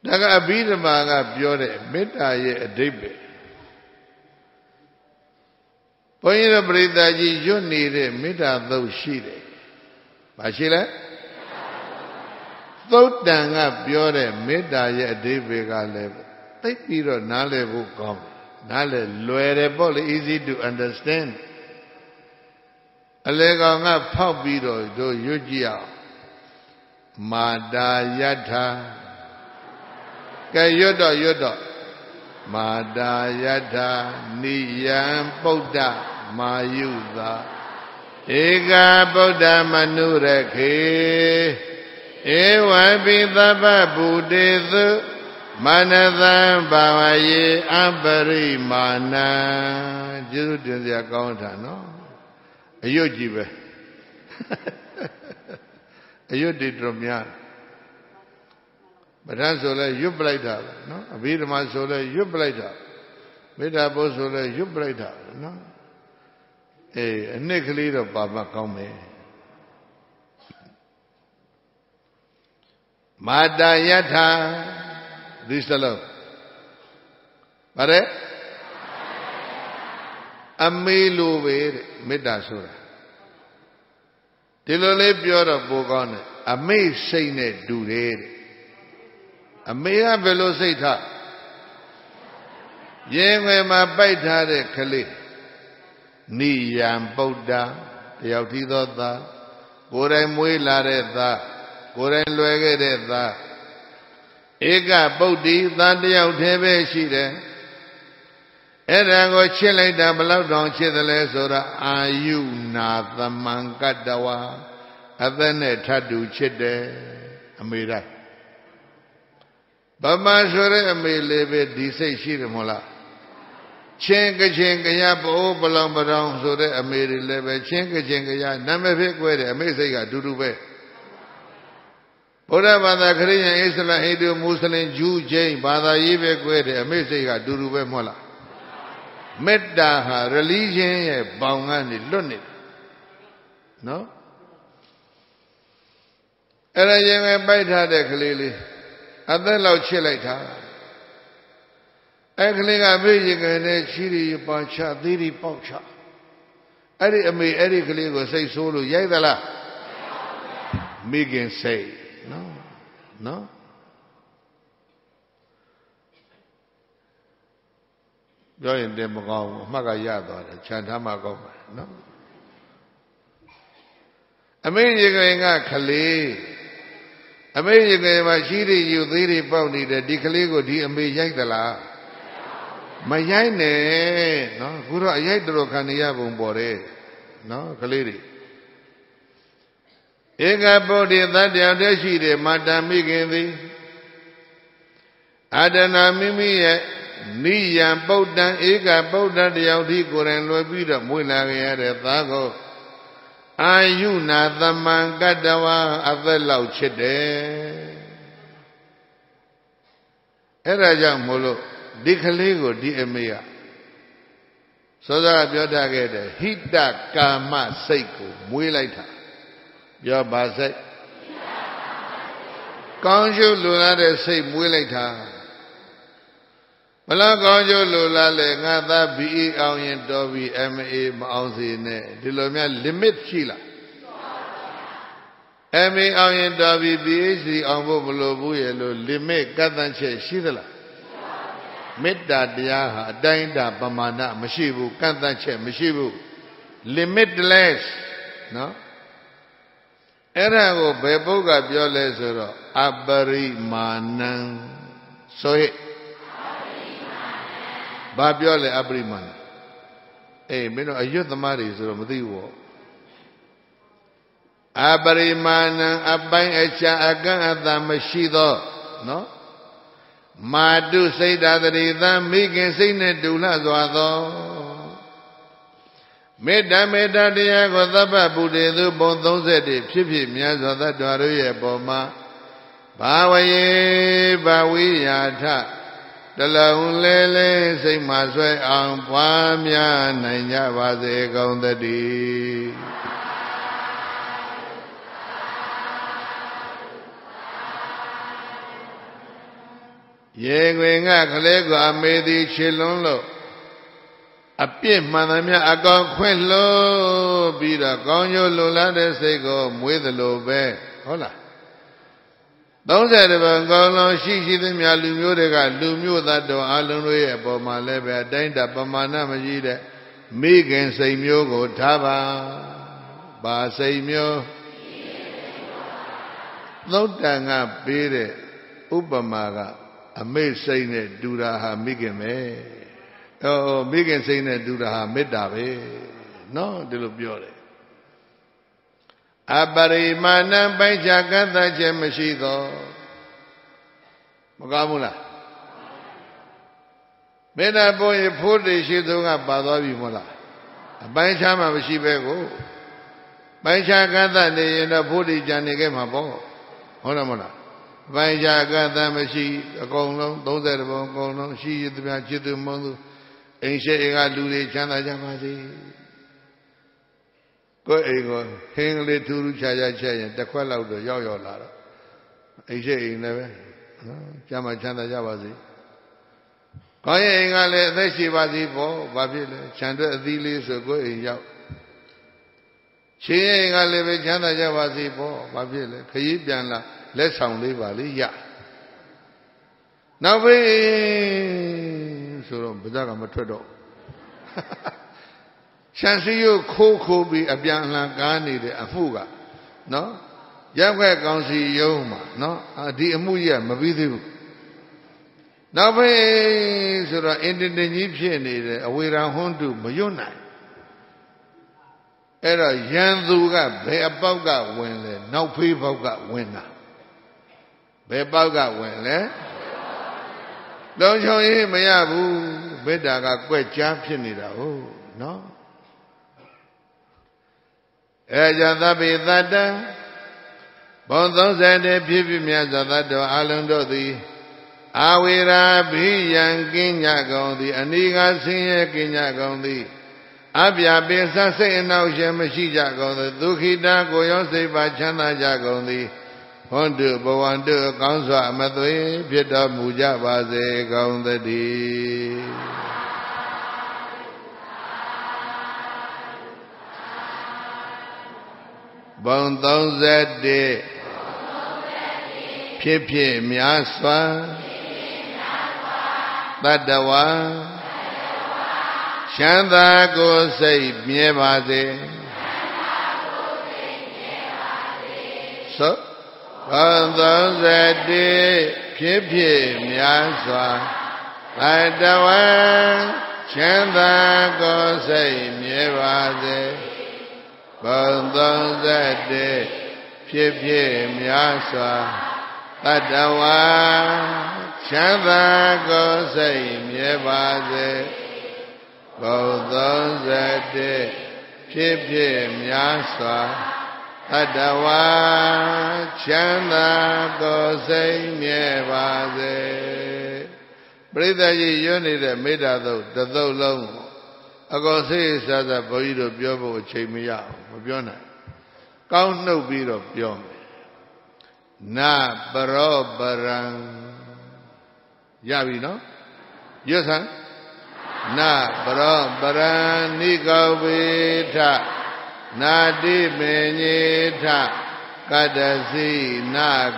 ဒါကအဘိဓမ္မာကပြောတဲ့မေတ္တာရဲ့အဓိပ္ပာယ်ဘုန်းကြီးတို့ပရိသတ်ကြီးရွတ်နေတဲ့မေတ္တာသုတ်ရှိတယ်။ဘာရှိလဲသုတ်တန်ကပြောတဲ့မေတ္တာရဲ့အဓိပ္ပာယ်ကလည်းသိပြီးတော့နားလည်ဖို့ကောင်းတယ်။နားလည်လွယ်တယ်ပေါ့လေ easy to understand အလေကောင်ကဖောက်ပြီးတော့တို့ရွတ်ကြည့်အောင်မာတာယထာကဲရွတ်တော့မာတာယထာနိယံပုဒ္ဒမာယုသာဧကဗုဒ္ဓမနုရခေဧဝပိသဗ္ဗဗုတေသုမနသံဘာဝယေအပရိမာဏကျေးဇူးတင်စရာကောင်းတာနော်အယွတ်ကြီးပဲအယွတ်တွေတော်များပဋ္ဌာန်းဆိုလဲရွတ်ပလိုက်တာပဲနော်အဘိဓမ္မာဆိုလဲရွတ်ပလိုက်တာမေတ္တာပို့ဆိုလဲရွတ်ပလိုက်တာနော်အေးအနှစ်ကလေးတော့ပါမကောင်းမယ်မာတာယထာဒီစလုံးဗါတဲ့အမေလိုပဲတဲ့မေတ္တာဆိုတာဒီလိုလေးပြောတော့ပိုကောင်းတယ်အမေစိတ်နဲ့တူတယ်တဲ့အမေကဘယ်လိုစိတ်ထားရင်ွယ်မှာပိုက်ထားတဲ့ကလေးနိယံပုဒ္ဒတယောက်တည်းသောသားကိုယ်တိုင်မွေးလာတဲ့သားကိုယ်တိုင်လွယ်ခဲ့တဲ့သားဧကပုဒ္ဓိသားတယောက်တည်းပဲရှိတယ်အဲ့ဒါကိုချစ်လိုက်တာဘလောက်တောင်ချစ်တယ်လဲဆိုတာအာယုနာသမံကတ္တဝါအသက်နဲ့ထပ်တူချစ်တယ်အမေတိုင်းဗမာဆိုတဲ့အမေလေးပဲဒီစိတ်ရှိတယ်မဟုတ်လားချင်းကချင်းကရပိုးပလောင်ပလောင်ဆိုတဲ့အမေတွေလည်းပဲချင်းကချင်းကရနာမည်ဖြစ်ကွဲတယ်အမေစိတ်ကအတူတူပဲဗုဒ္ဓဘာသာခရစ်ယာန်အစ္စလာမ်ဟိန္ဒူမွတ်စလင်ဂျူးဂျိန်းဘာသာရေးပဲကွဲတယ်အမေစိတ်ကအတူတူပဲမဟုတ်လားမေတ္တာဟာ religion ရဲ့ဘောင်ကနေလွတ်နေတယ်နော်အဲ့ဒါရင်ပဲပိုက်ထားတဲ့ကလေးလေးအသက်လောက်ချစ်လိုက်တာအဲ့ကလေးကမေ့ရင်ကနေချီရီပေါချသီးရီပေါချအဲ့ဒီအမေအဲ့ဒီကလေးကိုစိတ်ဆိုးလို့ရိုက်သလားမိခင်စိတ်နော် ပြောရင်တင်မကောင်းဘူးအမှတ်ကရသွားတယ်ခြံထားမှကောင်းပါနော်အမေရေကင်ကခလေးအမေရေကင်မှာရှိရယူသေးတွေပေါက်နေတဲ့ဒီကလေးကိုဒီအမေရိုက်သလားမရိုက်နဲ့နော်အခုတော့အရိုက်တော်ခံရပုံပေါ်တယ်နော်ကလေးတွေဧကပုဒ္ဓေသတ္တယောက်တည်းရှိတယ်မာတမိခင်သည်အာဒနာမိမိရဲ့နိယံပုဒ္ဒံဧကပုဒ္ဒတယောက်ဒီကိုယ်တိုင်လွယ်ပြီးတော့မွေးလာခဲ့ရတဲ့သားကိုအာယုနာသမံကတ္တဝါအသက်လောက်ချစ်တယ်အဲ့ဒါကြောင့်မို့လို့ဒီကလေးကိုဒီအမေကစောစောပြောထားခဲ့တယ်ဟိတကာမစိတ်ကိုမွေးလိုက်တာပြောပါစိတ်ကောင်းကျိုးလိုလားတဲ့စိတ်မွေးလိုက်တာဘလောက်ကောင်းကျိုးလိုလားလဲငါသား BE အောင်ရင်တော်ပြီ MA မအောင်စေနဲ့ဒီလိုများ limit ရှိလား MA အောင်ရင်တော်ပြီ PhD အောင်ဖို့မလိုဘူးရဲ့လို့ limit ကန့်သတ်ချက်ရှိသလားမေတ္တာတရားဟာအတိုင်းအတာပမာဏမရှိဘူးကန့်သတ်ချက်မရှိဘူး limitless နော်အဲ့ဒါကိုဘယ်ပုဂ္ဂိုလ်ပြောလဲဆိုတော့အပရိမာဏံဆိုဟဲ့ဘာပြောလဲအပရိမာဏအေးမင်းတို့အယွတ်သမားတွေဆိုတော့မသိဘူးအပရိမာဏံအပိုင်းအချာအကန့်အသတ်မရှိသောနော်မာတုစိတ်ဓာတိသံမိခင်စိတ်နဲ့တူလှစွာသောမေတ္တာတရားကိုသဗ္ဗဗုဒ္ဓေသူပုံ30ဖြစ်ဖြစ်မြတ်စွာသတ္တဝါတို့ရဲ့ပေါ်မှာဘာဝယေဘာဝိယာထတလုံးလဲလဲစိတ်မှဆွဲအောင်ပွားများနိုင်ကြပါစေကုန်သတည်းရေခွေငါကလေးကအမေသည်ခြေလွန်းလို့အပြစ်မှန်သမျှအကောင်ခွင့်လို့ပြီးတော့ကောင်းကျိုးလိုလားတဲ့စိတ်ကိုမွေးသလိုပဲဟုတ်လား30ဘုံကောင်းလုံးရှိသမျှလူမျိုးတွေကလူမျိုးသားတော်အလုံးတို့ရဲ့အပေါ်မှာလည်းပဲအတိုင်းတာပမာဏမရှိတဲ့မိခင်စိတ်မျိုးကိုထားပါဘာစိတ်မျိုးသုတ်တန်ကပေးတဲ့ဥပမာကအမေစိတ်နဲ့တူတာဟာမိခင်ပဲမိခင်စိတ်နဲ့တူတာဟာမေတ္တာပဲနော်ဒီလိုပြောတယ်အပရိမာဏပိုက်ချကတ္တချက်မရှိတော့မကောင်းဘူးလားမေတ္တာပေါ်ရင်ဖို့တည်ရှိသူကပါသွားပြီမို့လားအပိုင်းခြားမှမရှိပဲကိုပိုင်းခြားကတ္တနေရင်တော့ဖို့တည်ကြံနေခဲ့မှာပေါ့ဟုတ်တယ်မဟုတ်လားပိုင်းခြားကတ္တမရှိအကုန်လုံး30ဘုံအကုန်လုံးရှိရသမျှจิตသူမုံသူအိမ်ရှိအိမ်ကလူတွေချမ်းသာကြပါစေကိုယ်အိမ်ကိုဟင်းကလေးထူးထူးခြားခြားချက်ရင်တစ်ခွက်လောက်တော့ရောက်လာတော့အိမ်ရှိအိမ်လည်းပဲနော်ကျမ်းမှာချမ်းသာကြပါစေကောင်းရဲ့အိမ်ကလည်းအသက်ရှိပါစေပေါ့ဘာဖြစ်လဲခြံတွက်အသီးလေးဆိုကိုယ်အိမ်ရောက်ချင်းအိမ်ကလည်းပဲချမ်းသာကြပါစေပေါ့ဘာဖြစ်လဲခရီးပြန်လာလက်ဆောင်လေးပါလေရနောက်ပြီးဆိုတော့ဗဇက်ကမထွက်တော့ရှန်စီကိုခိုးပြီးအပြန်အလှန်ကားနေတဲ့အမှုကနော်ရက်ွက်ကောင်စီရုံးမှာနော်ဒီအမှုကြီးကမပြီးသေးဘူးနောက်ပြီးဆိုတော့အင်တင်တင်ကြီးဖြစ်နေတယ်အဝေရာဟွန်းတုမရွတ်နိုင်အဲ့တော့ရန်သူကဘယ်အပေါက်ကဝင်လဲနောက်ဖေးပေါက်ကဝင်တာဘယ်ပေါက်ကဝင်လဲလုံချုံရေးမရဘူးမေတ္တာကကွက်ကြားဖြစ်နေတာဟုတ်နော်အဲကြောင့်သဗ္ဗေတတ္တဘုံ30ဖြစ်ဖြစ်မြတ်စွာသတ္တဝါအလုံးတို့သည်အာဝေရာဘိယံကင်းကြကုန်သည်အနိကဆင်းရဲကင်းကြကုန်သည်အပြာပိစစိတ်အနှောက်အယှက်မရှိကြကုန်သည်ဒုက္ခိတာကိုရောစိတ်ပါချမ်းသာကြကုန်သည်ဟွန်တုဘဝန္တုကောင်းစွာအမသွေဖြစ်တော်မူကြပါစေကုန်သတည်းဘုံ31ဖြစ်ဖြစ်များစွာတတ္တဝါ ချမ်းသာကိုယ်စိတ်မြဲပါစေသောဘော31ဖြစ်ဖြစ်များစွာတတဝံချမ်းသာကိုယ်စိတ်မြဲပါစေဘော31ဖြစ်ဖြစ်များစွာတတဝါချမ်းသာကိုယ်စိတ်မြဲပါစေဘု31ဖြစ်ဖြစ်များစွာတတဝါချမ်းသာကိုယ်စိတ်မြဲပါစေပရိသတ်ကြီးရွတ်နေတဲ့မေတ္တာသုတ်တစ်သုတ်လုံးအကောစိတ်ဆဆဘုန်းကြီးတို့ပြောဖို့အချိန်မရဘူးမပြောနိုင်ကောင်းနှုတ်ပြီးတော့ပြောမယ်နပရောပရံရပြီနော်ရွတ်စမ်းနပရောပရံနိကောဝေထနာတိမေညေထကတ္တစီန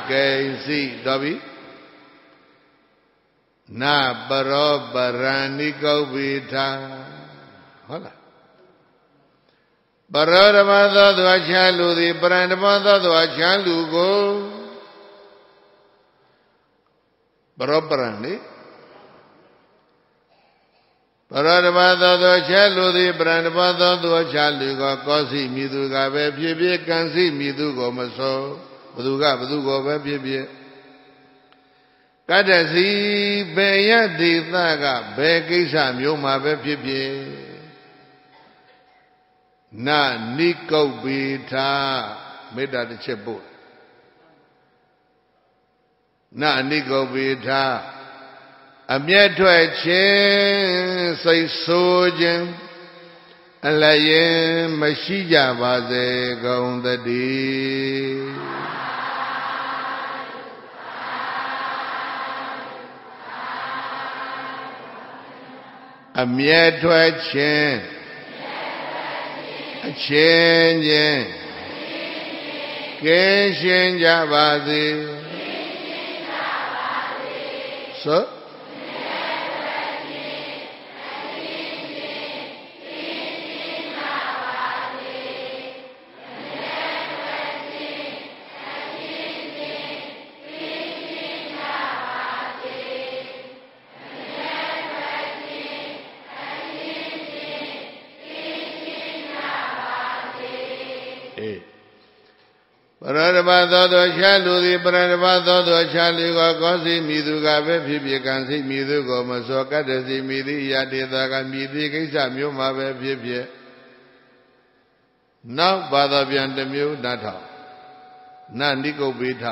ကေစီတော်ပြီနပရောပရံနိကောဝေထဟုတ်လားပရောဓမသောသူအချမ်းလူသည်ပရံဓမသောသူအချမ်းလူကိုပရောပရံလေပရောဓမသောသူအချမ်းလူသည်ပရံဓမသောသူအချမ်းလူကိုကောစီမိသူကပဲဖြစ်ဖြစ်ကံစီမိသူကိုမဆိုဘသူကိုပဲဖြစ်ဖြစ်ကတ္တစီဘယ်ရတိသကဘယ်ကိစ္စမျိုးမှာပဲဖြစ်ဖြစ်နနိကုတ်ပိထာမေတ္တာတစ်ချက်ပို့နနိကုတ်ပိထာအမျက်ထွက်ခြင်းစိတ်ဆိုးခြင်းအလျင်မရှိကြပါစေကုန်သတည်းအမျက်ထွက်ခြင်းအချင်းချင်းကင်းရှင်းကြပါစေသောပရဓမသောသောချမ်းလူသည်ပရဓမသောသောချမ်းလူကိုကောစီမိသူကပဲဖြစ်ဖြစ်ကံစီမိသူကိုမစောကတ္တစီမိသည်ယတေသာကမိသည်ကိစ္စမျိုးမှာပဲဖြစ်ဖြစ်နောက်ဘာသာပြန်တစ်မျိုးနှတ်ထောင်နနိကုတ်ပိထ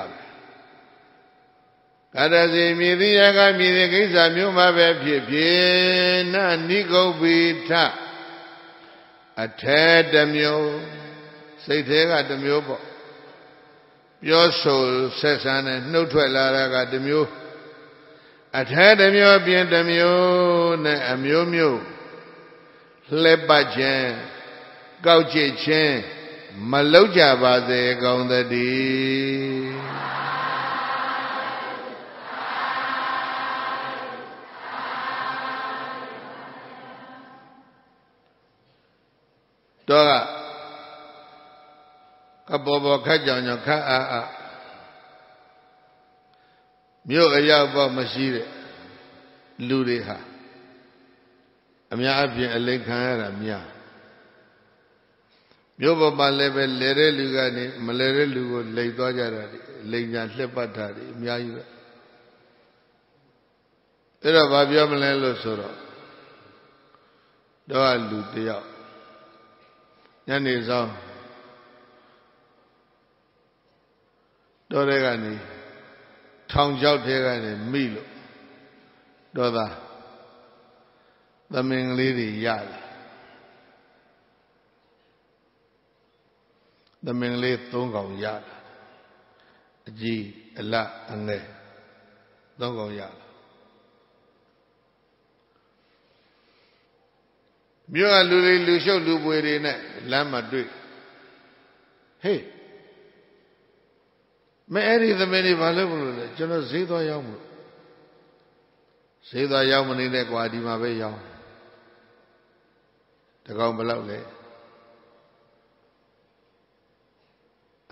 ကတ္တစီမိသည်ယကမိသည်ကိစ္စမျိုးမှာပဲဖြစ်ဖြစ်နနိကုတ်ပိထအထဲတစ်မျိုးစိတ်ထဲကတစ်မျိုးပေါ့ပြောဆိုဆက်ဆံနဲ့နှုတ်ထွက်လာတာကတစ်မျိုးအထဲတစ်မျိုးပြင်တစ်မျိုးနဲ့အမျိုးမျိုးလှည့်ပတ်ခြင်းကောက်ကျစ်ခြင်းမလုပ်ကြပါစေကောင်းသတည်းတော့ကပေါ်ခက်ကြောင်ကြောင့်ခက်အားမြို့အရောက်ပေါ့မရှိတဲ့လူတွေဟာအများအပြားအလိမ်ခံရတာများမြို့ပေါ်မှာလည်းပဲလဲတဲ့လူကနေမလဲတဲ့လူကိုလိမ်သွားကြတာဒီလိမ်ညာလှက်ပတ်တာဒီအများကြီးပဲအဲ့တော့ဘာပြောမလဲလို့ဆိုတော့လူတယောက်ညနေဆောင်တော့တဲ့ကနေထောင်ချောက်ထဲကနေမိလို့တော့သာသမင်္ဂလေးတွေရလာသမင်္ဂလေး3កောင်ရလာအကြီးအလတ်အငယ်3កောင်ရလာမြို့ကလူတွေလူရှုပ်လူပွေတွေနဲ့လမ်းမှာတွေ့ဟေးမအဲ့ဒီသမီးတွေဘာလို့မလို့လဲကျွန်တော်ဈေးသွားရောက်မလို့ဈေးသွားရောက်မနေတဲ့ကွာဒီမှာပဲရောက် တကောင်ဘယ်လောက်လဲ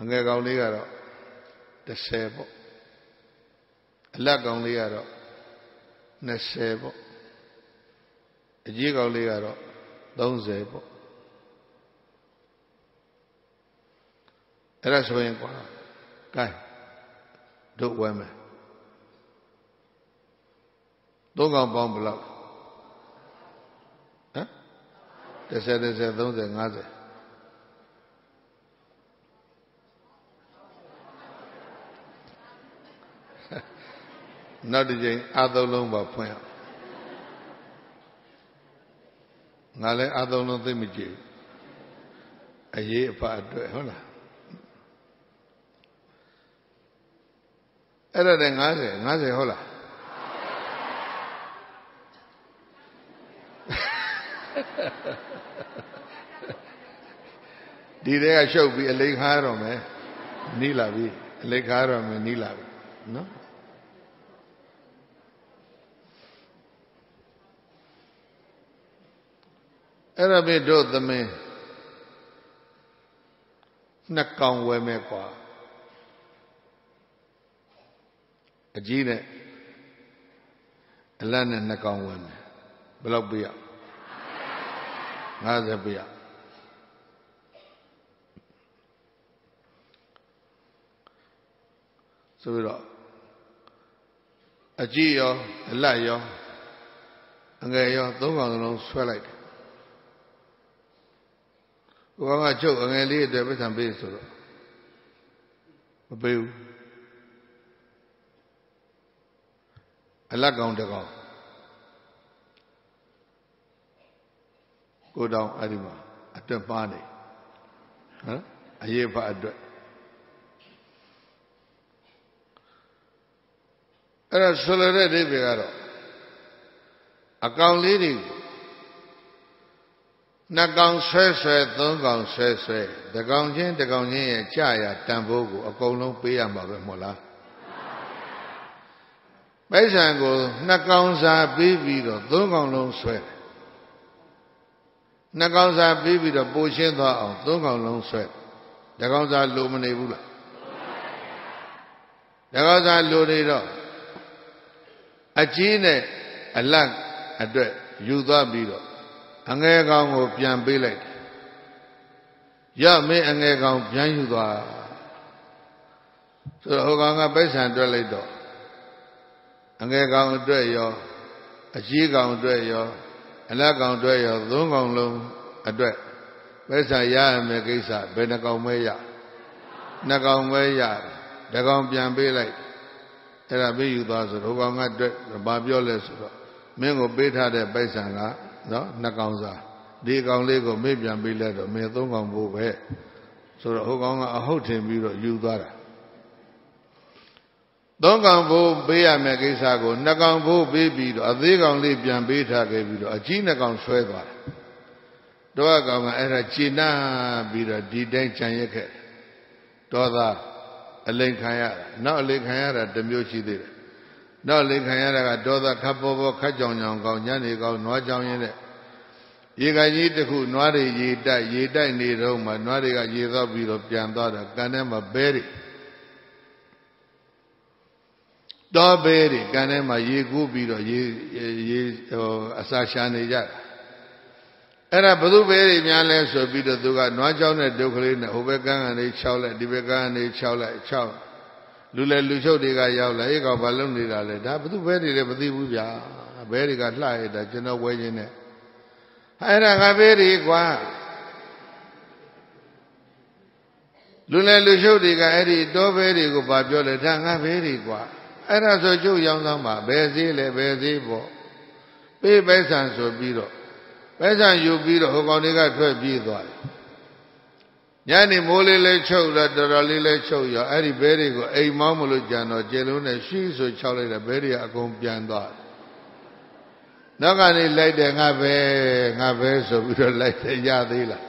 အငယ်ကောင်လေးကတော့10ပေါ့အလတ်ကောင်လေးကတော့20ပေါ့အကြီးကောင်လေးကတော့30ပေါ့အဲ့ဒါဆိုရင်ကွာကဲတို့ဝဲမယ်သုံးကောင်ပေါင်းဘယ်လောက်ဟမ်10 30 50နောက်တစ်ချိန်အသုံးလုံးပါဖွင့်အောင်ငါလည်းအသုံးလုံးသိမကြည့်အရေးအဖအတွက်ဟုတ်လားအဲ့ဒါတည်း50ဟုတ်လားဒီတဲကရှုပ်ပြီးအလိခါတော့မယ်နီးလာပြီအလိခါတော့မယ်နီးလာပြီနော်အဲ့ဒါပဲတို့သမင်းနှစ်ကောင်ဝဲမဲ့ကွာအကြီးနဲ့အလတ်နဲ့နှစ်ကောင်ဝဲမယ်ဘယ်လောက်ပြရ50ပြရဆိုပြီးတော့အကြီးရောအလတ်ရောအငယ်ရောသုံးကောင်စလုံးဆွဲလိုက်တယ်ဘုရားကချုပ်အငယ်လေးအတွက်ပတ်စံပေးဆိုတော့မပေးဘူးအလတ်ကောင်တစ်ကောင်ကိုတောင်အဲ့ဒီမှာအတွက်ပါနေဟမ်အရေးဖအတွက်အဲ့ဒါဆိုလိုတဲ့အိဗေကတော့အကောင်လေးတွေနှစ်ကောင်ဆွဲသုံးကောင်ဆွဲတကောင်ချင်းရဲ့ကြာရတန်ဖိုးကိုအကုန်လုံးပေးရမှာပဲမဟုတ်လားပိုက်ဆံကိုနှစ်ကောင်စာပေးပြီးတော့သုံးကောင်လုံးဆွဲနှစ်ကောင်စာပေးပြီးတော့ပိုရှင်းသွားအောင်သုံးကောင်လုံးဆွဲတကောင်စာလိုမနေဘူးလားတကောင်စာလိုနေတော့အကြီးနဲ့အလတ်အတွက်ယူသွားပြီးတော့အငယ်ကောင်ကိုပြန်ပေးလိုက်တယ်ရမင်းအငယ်ကောင်ပြန်ယူသွားဆိုတော့ဟိုကောင်ကပိုက်ဆံတွက်လိုက်တော့အငယ်ကောင်အတွက်ရောအကြီးကောင်အတွက်ရောအလတ်ကောင်အတွက်ရောသုံးကောင်လုံးအတွက်ပိုက်ဆံရရမယ်ကိစ္စဘယ်နှကောင်ပဲရနှစ်ကောင်ပဲရတကောင်ပြန်ပေးလိုက်အဲ့ဒါပေးယူသွားဆိုတော့ဟိုကောင်ကတွက်ဘာပြောလဲဆိုတော့မင်းကိုပေးထားတဲ့ပိုက်ဆံကနော်နှစ်ကောင်စားဒီကောင်လေးကိုမေ့ပြန်ပေးလိုက်တော့မင်းသုံးကောင်ဖို့ပဲဆိုတော့ဟိုကောင်ကအဟုတ်ထင်ပြီးတော့ယူသွားတာသုံးကောင်ဖို့ပေးရမယ်ကိစ္စကိုနှစ်ကောင်ဖို့ပေးပြီးတော့အသေးကောင်လေးပြန်ပေးထားခဲ့ပြီးတော့အကြီးနှစ်ကောင်ဆွဲသွားတယ်တော့ကောင်ကအဲ့ဒါကျဉ်းနာပြီးတော့ဒီတိုင်းကြံရက်ခဲ့တော်သားအလိန်ခံရတာနောက်အလိန်ခံရတာတစ်မျိုးရှိသေးတယ်နောက်အလိန်ခံရတာကဒေါသခပ်ပေါ်ခတ်ကြောင်ကောင်ညနေကောင်နွားကြောင်ရင်းတဲ့ရေကကြီးတစ်ခုနွားတွေရေတိုက်နေတော့မှနွားတွေကရေသောပြီးတော့ပြန်သွားတာကန်ထဲမှာဘဲတွေတောဘဲတွေကန်ထဲမှာရေကူးပြီးတော့ရေအစာရှာနေကြတာအဲ့ဒါဘုသူဘဲတွေများလဲဆိုပြီးတော့သူကနွားကြောင်တဲ့ဒုက္ခလေးနဲ့ဟိုဘက်ကန်းကနေ6လိုက်ဒီဘက်ကန်းကနေ6လိုက်6လူချုပ်တွေကရောက်လာအေးကောင်ဘာလုပ်နေတာလဲဒါဘုသူဘဲတွေလည်းမသိဘူးဗျာဘဲတွေကလှရတာကျွန်တော်ဝဲခြင်းနဲ့အဲ့ဒါငါဘဲတွေကွာလူချုပ်တွေကအဲ့ဒီတောဘဲတွေကိုဘာပြောလဲဒါငါဘဲတွေကွာအဲ့ဒါဆိုကျုပ်ရောင်းသားမှာဘယ်သေးလဲဘယ်သေးပေါ့ပေးပိုက်ဆံဆိုပြီးတော့ပိုက်ဆံယူပြီးတော့ဟိုကောင်တွေကထွက်ပြေးသွားတယ်ညနေမိုးလေးလဲချုပ်လာတော်တော်လေးလဲချုပ်ရောအဲ့ဒီဘဲတွေကိုအိမ်မောင်းမလို့ကြံတော့ကျေလုံးနဲ့ရှီးဆိုခြောက်လိုက်တယ်ဘဲတွေကအကုန်ပြန်သွားတယ်နောက်ကနေလိုက်တယ်ငါပဲဆိုပြီးတော့လိုက်တယ်ရသေးလား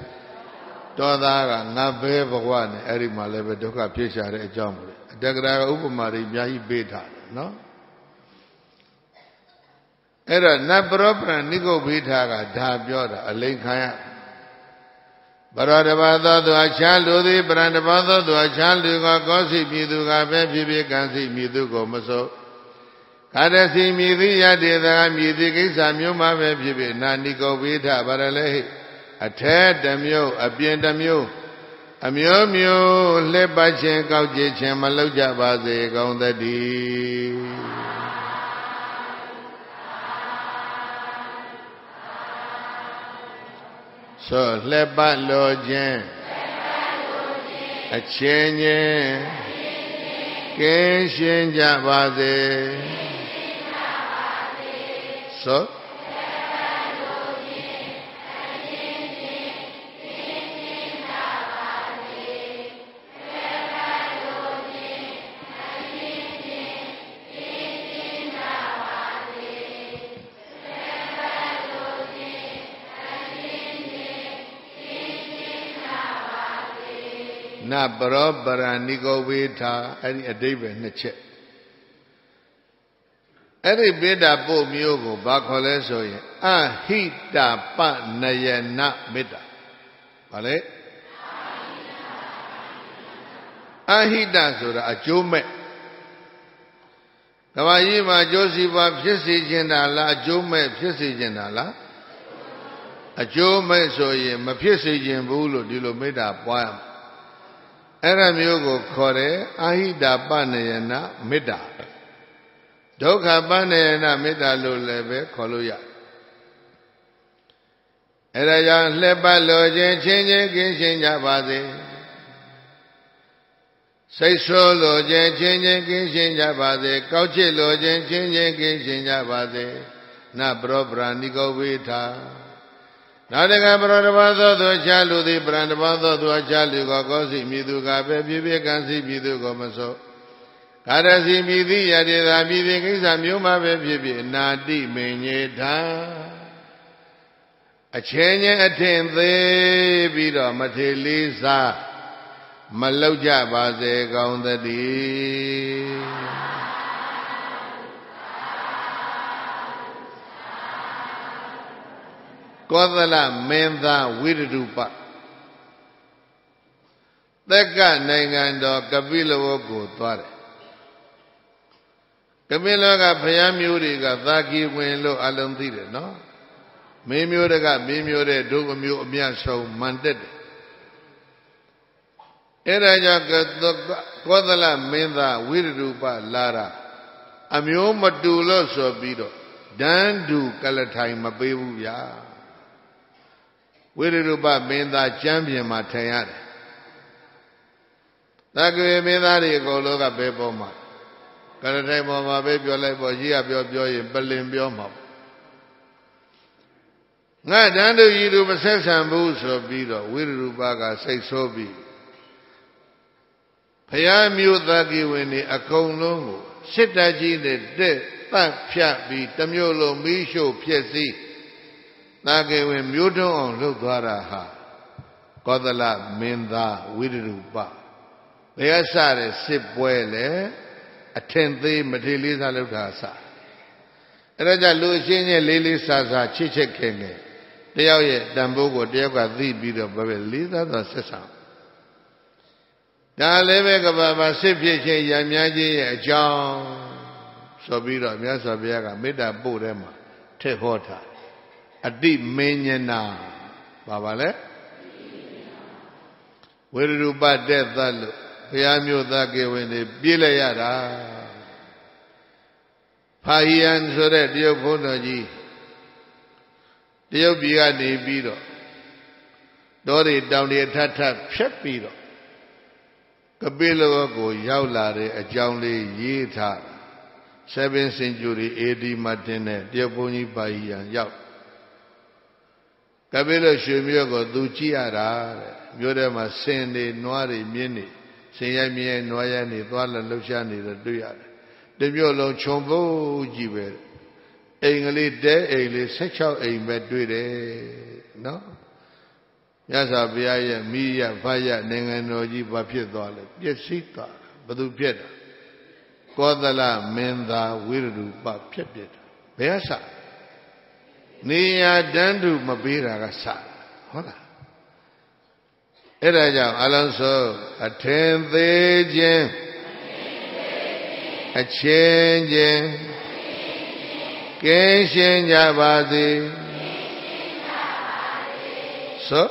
တော်သားကငါပဲဘဝနဲ့အဲ့ဒီမှာလည်းပဲဒုက္ခဖြစ်ရှာတဲ့အကြောင်းမလို့အတက္ကရာဥပမာတွေအများကြီးပေးထားတယ်နော်အဲ့တော့နတ်ပရောပရဏိကုတ်ဘိထာကဒါပြောတာအလိန်ခံရ Baradabada to a child of the Brandabada to a child who got gossip, you do have a baby can see me to go so. Kada see me the idea that I'm using some you my baby, Nanico Vita, Barale, a tad damio, a bien damio, a mio, le bache, gauge, Maloja Baze, on the D. So, Leba Lojen, a change, Kenshin Jabade. So, Na barabara nigo vita any a David Nietzsche. Any beda bo myogo bakole soye. Ahita pa nayana mita. Vale? Ahita soda a jome. Kawayima Josiva Pisi Jendala, Jome Pisi Jendala. A jome soye, Mapisi Jembulo, Dilomeda poem. Eramyogo kore ahida panayana mita. Dokha panayana mita lo lebe koluya. Eraya leba loje chenje kinshin jabade. Saiso loje chenje kinshin jabade. Kauche loje chenje kinshin jabade. Na brobra niko vita. Nadaga Brandabado to Chalu the Brandabado to a Chalu Gosi Miduga Baby Gansi Midu Gomaso. Karasi Midi Yadida Midi Samuma Baby Nadi Menyeta. A change attend the Vida Matelisa Maloja Baze Gaun the D. Kodala Menda Wirupa. That guy Nangando Kabila go Tware. Kabila got Payamuri got Thaki Winlo Alandire, no? Mimure got Mimure Dugamu Miaso Mandet. Eraja Kodala Menda Wirupa Lara. Amio Madulo Sobido. Dandu Kalatai Mabebu Ya. Wiruba Menda champion Matayad. Taki Menda Gologa Beboma. Karatema baby like Bojia Bio Berlin Bioma. Nadandu Yidu Perception Boots of Bido, Wirubaga say so be. Payamu Thaki when the Akongo, Sitaji the dead, Thank Piabi, Tamulo Misho Piesi. Nage when Muto on Lugaraha, Kodala Menda Wiruba. They are sorry, sip well, attend the Matilisa Lugasa. Raja Lucinia Lily Saza, Chiche Kenge. They are yet Dambogo, Diaga, the beat of Babelisa, the Sessa. Dalevega Sipi Yamiaji, John Sobira, Miasa Biaga, Mida Bodema, Tehota. A deep menyana, Babale. Where do bad death that look? Payamio that gave when they bilayada. Pahian so that dear Ponaji. Dear Biani Bido. Dori down the Tata Shepido. Kabilo go Yaulare, a Jownley Yita. 7th century AD Martine, dear Pony Pahian Yaw. Kabila Shumiogo Duchiara, Yodema Sende, Noari, Mini, Sayami, Noyani, Dwala Luciani, the Duyar. The Miolo Chombo Jibe, English de, English sexual aim at Dude, no? Yasa Biaya, Mia, Faya, Nenganoji, Papier, yes, Sita, Badu Pieta. Kodala, Menda, Wiru, Papier, Beasa. Nia Dandu Mabira Gasa. Hola. ဒါကြောင့်အလုံးစုံအထင်သေးခြင်းအချင်းချင်းကင်းရှင်းကြပါစေဆို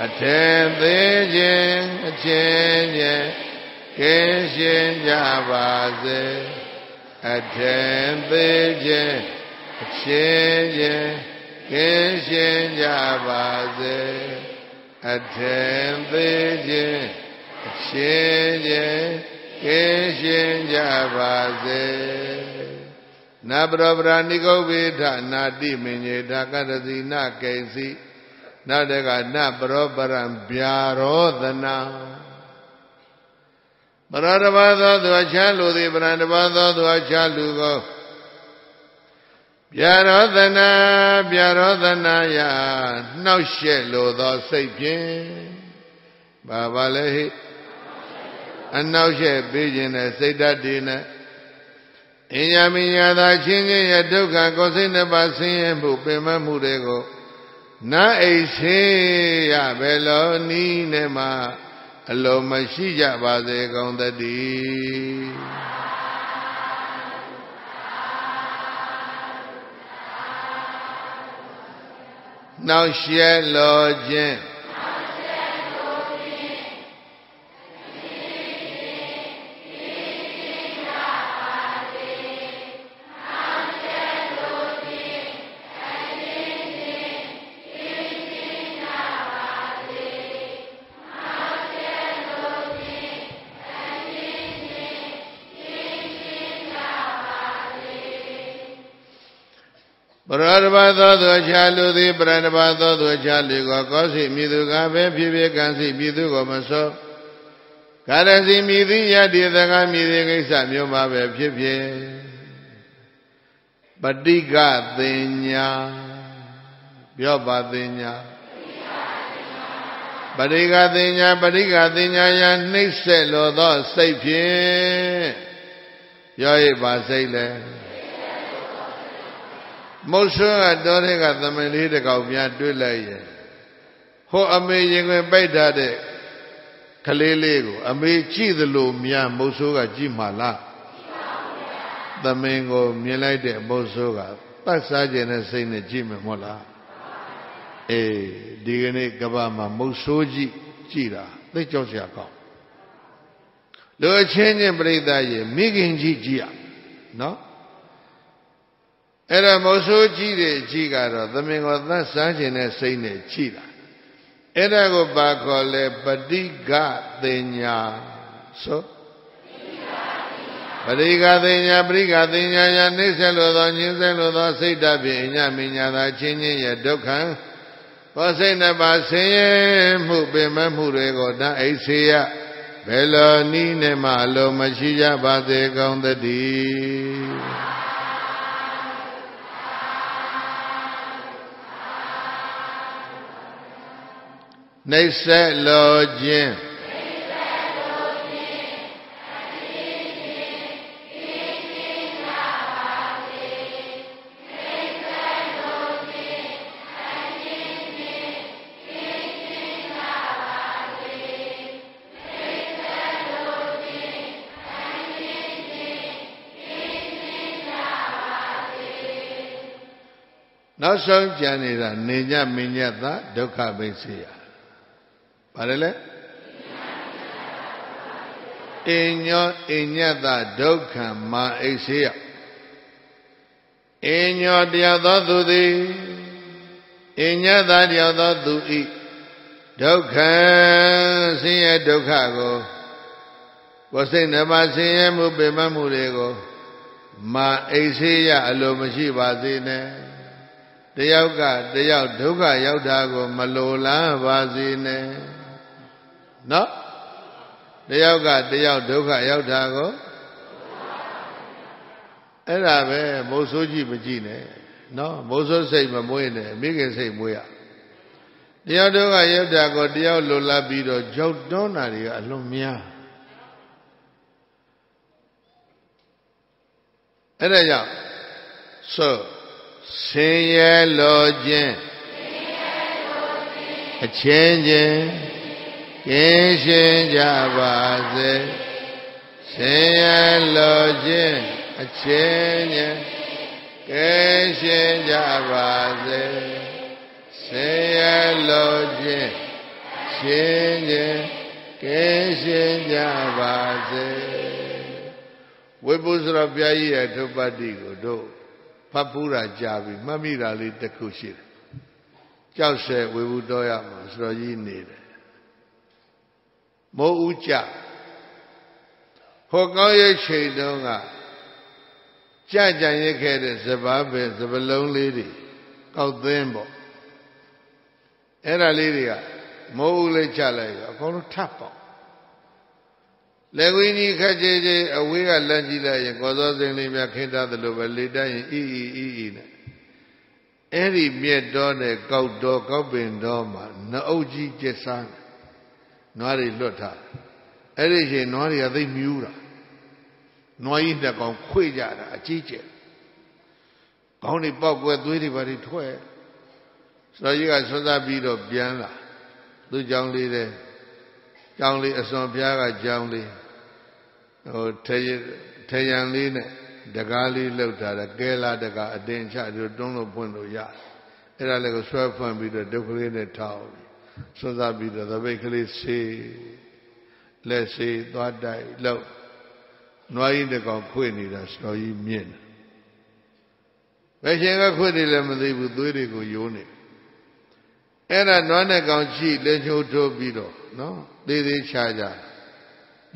အထင်သေးခြင်းအချင်းချင်းကင်းရှင်းကြပါစေအထင်သေးခြင်းအချင်းချင်းကင်းရှင်းကြပါစေအထင်သေးခြင်းအချင်းချင်းကင်းရှင်းကြပါစေနဗရောပရာနိဂုတ်ဝိထနာတိမင်ညေတာကတ္တစီနကိဉ္စီနောက်တကနပရောပရံဗျာရောသနာပရတဘာသောသူအခြားလူသည်ပရံတဘာသောသူအခြားလူကိုဗျာရောသနာယနှောက်ရှက်လိုသောစိတ်ဖြင့်ဘာလဲဟိအနှောက်ရှက်ပေးခြင်းနဲ့စိတ်ဓာတ်တွေနဲ့အင်ညာမိညာသာချင်းချင်းရဲ့ဒုက္ခကိုယ်စိတ်နှစ်ပါးဆင်းရဲမှုပင်မမှုတွေကိုနာအိဆေးရဘယ်လိုနည်းနဲ့မှအလိုမရှိကြပါစေကုန်သတည်းနှောက်ရှက်လိုခြင်းပရတဘာသောသူအခြားလူသည်ပရတဘာသောသူအခြားလူကိုကောစီမိသူကပဲဖြစ်ဖြစ်ကံစီမိသူကိုမစောကာရစီမိသည်ယတိသကမိသည်ကိစ္စမျိုးမှာပဲဖြစ်ဖြစ်ပဋိကသင်ညာပြောပါသင်ညာပဋိကသင်ညာယနှိမ့်ဆက်လိုသောစိတ်ဖြင့်ပြောရပါစိတ်လဲမုတ်ဆွကတော်တဲ့ကသမင်လေးတစ်ကောင်ပြန်တွေ့လိုက်ရဲ့ဟိုအမေရင်ခွင်ပိတ်ထားတဲ့ကလေးလေးကိုအမေကြည့်သလိုမြန်မုတ်ဆိုးကကြည့်မှလားသမင်ကိုမြင်လိုက်တဲ့မုတ်ဆိုးကပတ်စားခြင်းနဲ့စိတ်နဲ့ကြည့်မယ်မဟုတ်လားအေးဒီကနေ့ကဘာမှာမုတ်ဆိုးကြည့်တာသိကြောက်စရာကောင်းလူအချင်းချင်းပြိဿရဲ့မိခင်ကြည့်ရနော်အဲ့ဒါမုတ်ဆိုးကြည့်တဲ့ကြည့်ကတော့သမင်ကိုသတ်စားခြင်းနဲ့စိတ်နဲ့ကြည့်တာအဲ့ဒါကိုပါခေါ်လဲပဋိကသင်ညာဆိုပဋိကသင်ညာယနှိမ့်ဆက်လိုသောညှင်းဆဲလိုသောစိတ်ဓာတ်ဖြင့်အညမညာသာချင်းချင်းရဲ့ဒုက္ခဘောစိတ်နှစ်ပါးဆင်းရဲမှုပင်မမှုတွေကိုတအိဆေယဘယ်လိုနည်းနဲ့မှအလိုမရှိကြပါစေကုန်သတည်းနှိမ့်ဆက်လိုခြင်းနောက်ဆုံးကြံနေတာနေညမညတ်သာဒုက္ခပိစေယဘာလဲအညောအညတ်သာဒုက္ခမာအိစေယအညောတရားသောသူသည်အညတ်သာတရားသောသူဤဒုက္ခဆင်းရဲဒုက္ခကိုကိုယ်စိတ်နှပါဆင်းရဲမှုပင်မမှုတွေကိုမာအိစေယအလိုမရှိပါစေနဲ့တယောက်ကတယောက်ဒုက္ခရောက်တာကိုမလိုလားပါစေနဲ့နော်တယောက်ကတယောက်ဒုက္ခရောက်တာကိုအဲ့ဒါပဲမိုးဆိုးကြည့်မကြည့်နဲ့နော်မိုးဆိုးစိတ်မမွေးနဲ့မိခင်စိတ်မွေးရတယောက်ဒုက္ခရောက်တာကိုတယောက်လိုလားပြီးတော့ကြောက်တွန်းတာတွေကအလွန်များအဲ့ဒါကြောင့်ဆိုဆင်းရဲလိုခြင်းအချင်းချင်းက ကင်းရှင်းကြပါစေဆင်းရဲလိုခြင်းအချင်းချင်းကင်းရှင်းကြပါစေဆင်းရဲလိုခြင်းချင်းချင်းကင်းရှင်းကြပါစေဝိပုစရဘုရားကြီးရဲ့ထုပ္ပတ္တိကိုတို့ဖတ်ပူးတာကြာပြီမှတ်မိတာလေးတစ်ခုရှိတယ်ကြောက်ဆက်ဝေဘူးတော်ရမှာစတော်ကြီးနေတယ်မိုးဦးကြဟောကောင်းရဲ့ချိန်တုန်းကကြကြံရခဲ့တဲ့စပားပဲစပလုံးလေးတွေကောက်သွင်းပေါ့အဲ့ဒါလေးတွေကမိုးဦးလေးချလိုက်ရောအကုန်လုံးထပ်ပေါ့လက်ဝင်းကြီးခက်ကြဲကြဲအဝေးကလမ်းကြည့်လိုက်ရင်ကောသောစိန်လေးများခင်းထားသလိုပဲလေတိုက်ရင်အီနဲ့အဲ့ဒီမြက်တော်နဲ့ကောက်တော်ကောက်ပင်တော်မှာနှအုပ်ကြီးကျက်စားနွားတွေလွတ်ထားအဲ့ဒီချိန်နွားတွေကသိမြူးတာနွားကြီးတစ်ကောင်ခွေကြတာအကြီးကျယ်ခေါင်းတွေပေါက်ကွယ်သွေးတွေဘာတွေထွက်ဆိုကြီးကဆွတ်သားပြီးတော့ပြန်လာသူ့ကြောင်လေးတဲ့ကြောင်လေးအစွန်ဖျားကကြောင်လေးဟိုထေရန်လေးနဲ့တကားလေးလှုပ်ထားတယ်ကဲလာတကားအတင်ချတို့တွန်းလို့ဖွင့်လို့ရတယ်အဲ့ဒါလည်းကိုဆွဲဖွင့်ပြီးတော့ဒုက္ခလေးနဲ့ထောက်ဆွတ်သားပြီးတော့သပိတ်ကလေးဆေးလက်ဆေးသွားတိုက်လောက်နွားကြီးတစ်ကောင်ခွေနေတာစော်ကြီးမြင့်တယ်ဘယ်ရှင်ကခွေနေလဲမသိဘူးသွေးတွေကိုယိုးနေအဲ့ဒါနွားနဲ့ကောင်ရှိလက်ချိုးထိုးပြီးတော့နော်သေးသေးချာချာ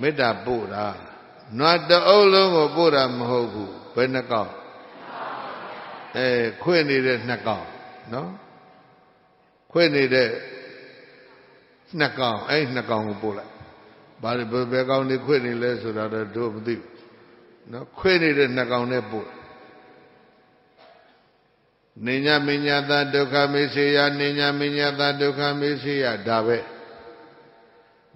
မေတ္တာပို့တာနွားတအုပ်လုံးကိုပို့တာမဟုတ်ဘူးဘယ်နှကောင်ခွေနေတဲ့နှစ်ကောင်နော်ခွေနေတဲ့နှစ်ကောင်အဲ့နှစ်ကောင်ကိုပို့လိုက်ဘာဘယ်ကောင်နေခွေနေလဲဆိုတာတော့တို့မသိဘူးနော်ခွေနေတဲ့နှစ်ကောင်နဲ့ပို့နေညာမညာသာဒုက္ခမေစေယနေညာမညာသာဒုက္ခမေစေယဒါပဲ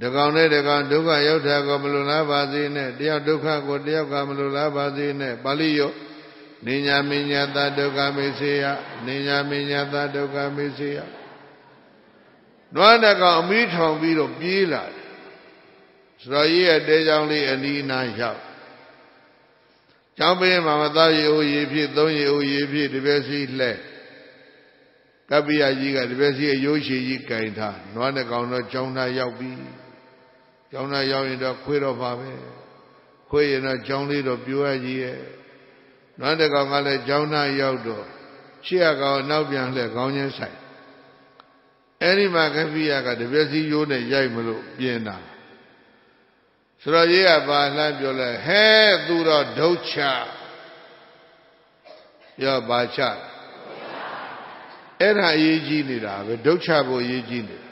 တကောင်နဲ့တကောင်ဒုက္ခရောက်တာကိုမလိုလားပါစေနဲ့တယောက်ဒုက္ခကိုတယောက်ကမလိုလားပါစေနဲ့ပါဠိယောနေညာမညာသာဒုက္ခမေစေယနေညာမညာသာဒုက္ခမေစေယနွားတကောင်အမီးထောင်ပြီးတော့ပြေးလာတယ်ဆိုတော့ကြီးရဲ့တဲကြောင်လေးအနီးနားရောက်ကျောင်းပေးမှာမသားရေဦးရေဖြစ်သုံးရေဦးရေဖြစ်ဒီပဲစီလှဲကပ္ပိယကြီးကဒီပဲစီအယိုးရှည်ကြီးကင်ထားနွားတစ်ကောင်တော့ကျောင်းသားရောက်ပြီကျောင်းသားရောက်ရင်တော့ခွေးတော့ပါပဲခွေးရင်တော့ကျောင်းလေးတော့ပြိုရကြီးရဲ့နွားတစ်ကောင်ကလည်းကျောင်းသားရောက်တော့ရှေ့ကောင်နောက်ပြန်လှဲခေါင်းချင်းဆိုင်အဲ့ဒီမှာကပ္ပိယကဒီပဲစီရိုးနဲ့ရိုက်မလို့ပြင်းတာဆိုတော့ရေးကပါလှမ်းပြောလဲဟဲသူတော့ဒုက္ခရောပါချအဲ့ဒါအရေးကြီးနေတာပဲဒုက္ခဖို့အရေးကြီးနေတာ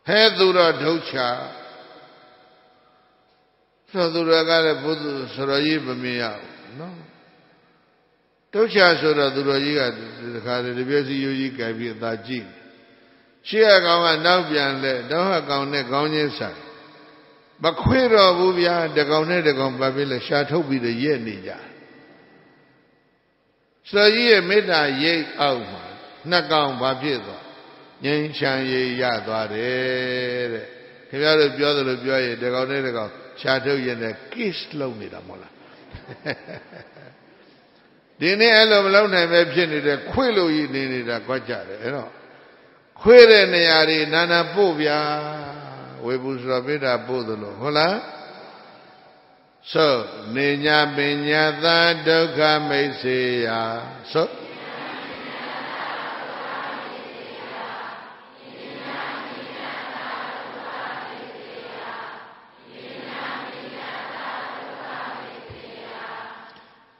ဟဲသူတော့ဒုက္ခဆိုသူတော်ကလည်းဘုသူဆိုတော်ကြီးမမြင်ရဘူးနော်ဒုက္ခဆိုတော့သူတော်ကြီးကဒီခါတပြည့်စီယူကြီးကြိုက်ပြီးအသာကြည့်ရှေ့ကကောင်ကနောက်ပြန်လဲတောဟကောင်နဲ့ခေါင်းချင်းဆိုင်မခွေတော့ဘူးဗျာတကောင်နဲ့တကောင်ပါပြီလဲရှာထုတ်ပြီးတော့ရက်နေကြစောကြီးရဲ့မေတ္တာရိပ်အောက်မှာနှစ်ကောင်ဘာဖြစ်သွားငြိမ်းချမ်းရေးရသွားတယ်တဲ့ခင်ဗျားတို့ပြောသလိုပြောရင်တကောင်နဲ့တကောင်ရှာထုတ်ရင်လည်း kiss လုပ်နေတာမဟုတ်လားဒီနေ့အဲ့လိုမလုပ်နိုင်ပဲဖြစ်နေတယ်ခွေလို့ရနေနေတာကြွကြတယ်အဲ့တော့ခွေတဲ့နေရာတွေနာနာပို့ဗျာဝေဘူးဆိုမေတ္တာပို့သလိုဟုတ်လားဆိုနေညာပညာသာဒုက္ခမိတ်စေယဆို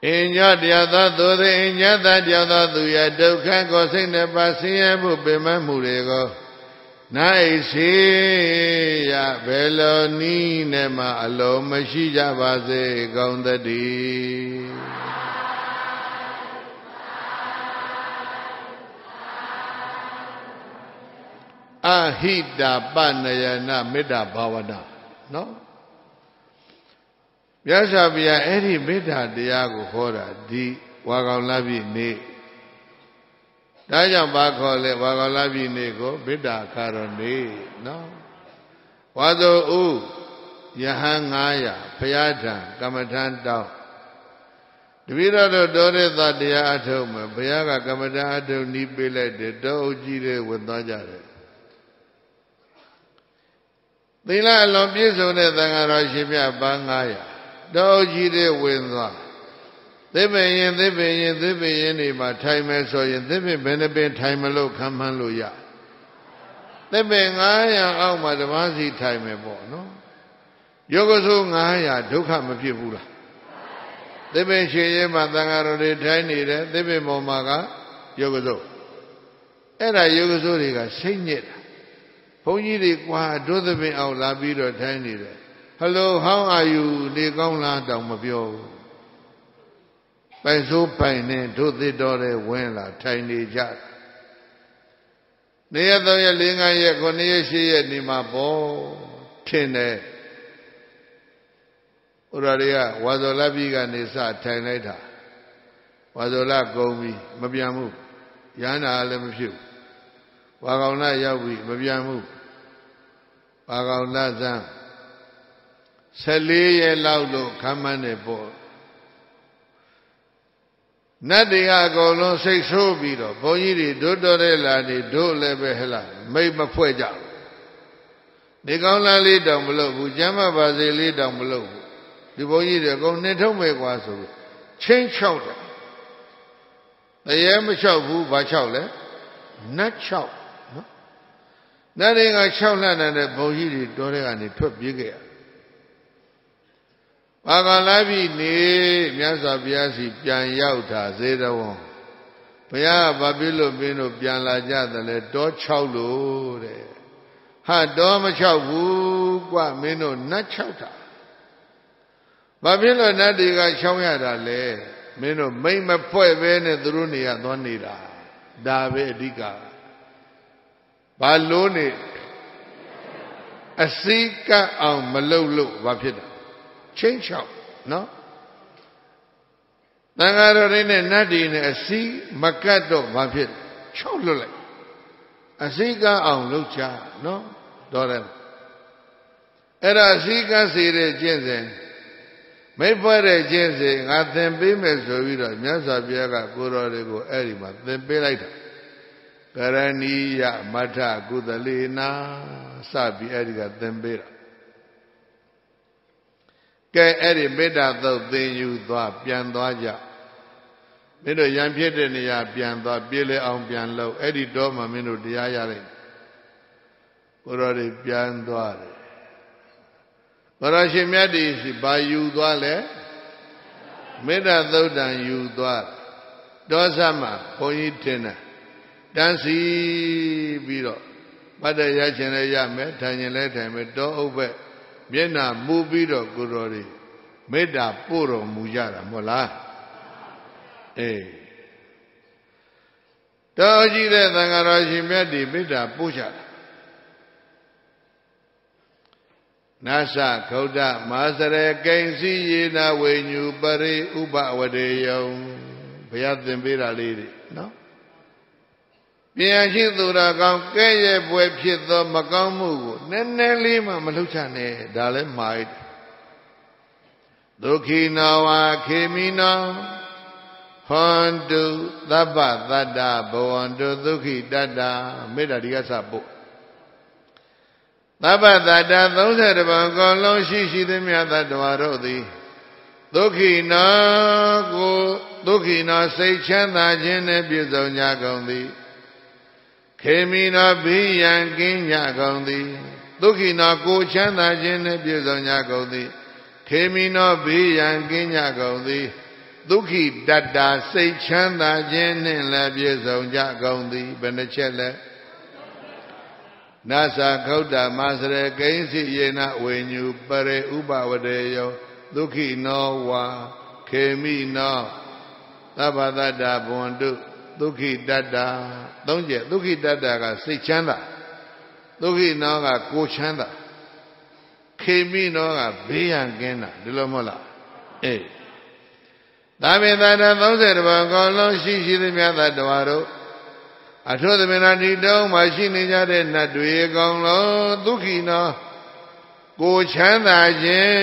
အညတရားသောသူသည်အညတတရားသောသူရဒုက္ခကိုစိတ်နှပါဆင်းရဲမှုပင်မမှုတွေကိုနိုင်စေရဘယ်လိုနည်းနဲ့မှအလုံးမရှိကြပါစေကောင်းသတည်းအဟိတာပနယနာမေတ္တာဘာဝနာနော်မြတ်စွာဘုရားအဲ့ဒီမေတ္တာတရားကိုဟောတာဒီဝါကောင်လပြည့်နေ့ဒါကြောင့်ဘာခေါ်လဲဝါကောင်လပြည့်နေ့ကိုမေတ္တာအခါတော်နေ့နော် Wado u Yahangaya Payatan Kamatan down. The Vida Dore Dadia at home, Payaga Kamata ni Bele de Do Jire with Najare. The La Lombizo de Tangarashimia Bangaya, Do Jire with they be in my time so you be benefit time alone come hallelujah. They be I my Damasi time no? Yogosu Ngaya do come a people. They be Shea Matangaro de Tiny, they be Momaga, Yogozo. And I Yogozoriga sing it. Pony qua do the be out labido tiny. Hello, how are you? They go land down of you. By so pine to the door when la tiny jack. Near the Linga Yakoneshi and Nimabo, Tine. Uraria, Wazola Biga Nisa, Tainata. Wazola Gomi, Mabiamu, Yana Alemushu. Wagauna Yawi, Mabiamu. Wagauna Zam. Sali Laudo, Kamane Bo. Nothing I go no say so beetle. Boyiri, do ladi, do lebehela, make my fueja. They go la lay down below, Bujama Bazili down below. The boyiri go neto make was change chowder. The yam chow who bachowle, not chow. Nothing I chowland and the boyiri, dore and it took bigger. Agalabi ni Miasa Biasi Pian Yauta Zedawon. Paya Babilo Bino Pian La Jada le do chaulo. Ha doma chau qua meno na chauta. Babilo Nadiga Chawyada le. Meno may my poe vene drunia donida. Dave diga. Baloni Asika on Malolo Vapida. Change out, no? Nangarine Nadine a sea, Macato, Mafit, Cholule. A Sika on Lucha, no? Dorem. Era Sika Sire Jensen. May for a Jensen, at them be Mesovida, Nyasa Biaga, Gurorego, Erima, then be later. Garania, Mata, Gudalina, Sabi, Eriga, then better. Kay Eddie Beda though they you thought Piandoja. Middle young Pietania Piando, Billy on Pianlo, Eddie Doma Minu Diayari. Urari Piandoare. Barashimadi by you dwale. Meda though than you dwale. Dosama, Poyitina. Dancy Biro. But the Yachina Yame, Tanya Leta, me do over. Viena Mubido Gurori. Meda Puro Mujara Mola. Doji de Tangarashi Medi Meda Pusha. Nasa Koda Masare Kensi Yena when you bury Uba Wadeyo. Piatin Vira Lady. No? Piachi Duragan Kaya Webchito Makamu, Neneli Maluchane, Dale Might Dukina Kimina Hondu Daba Dada Boandu Duki Dada Medadiasa Book. Daba Dada, those at the Bangalo, she the Miata Duarodi. Dukina say Chanda Jene Bizonia Gondi. Kemina Bian Ginya Gondi, Dukina Go Chanda Jene Bizonia Gondi, Kemina Bian Ginya Gondi, Duki Dada say Chanda Jene Labizonia Gondi, Benechele Nasa Koda Masre Gainsi Yena when you pare Uba Wadeyo, Duki no wa, Kemi no, Tabada Bondu. Duki Dada, don't you? Duki Dada, say Chanda. Duki Naga, go Chanda. Kemi Naga, Bian Gena, Dilomola. Eh. Dami Dada, those at the Bangalo, she the Miata Duaro. I told the Menadi, no, machine in Yadena, do ye go low, Duki no. ကိုချမ်းသာခြင်း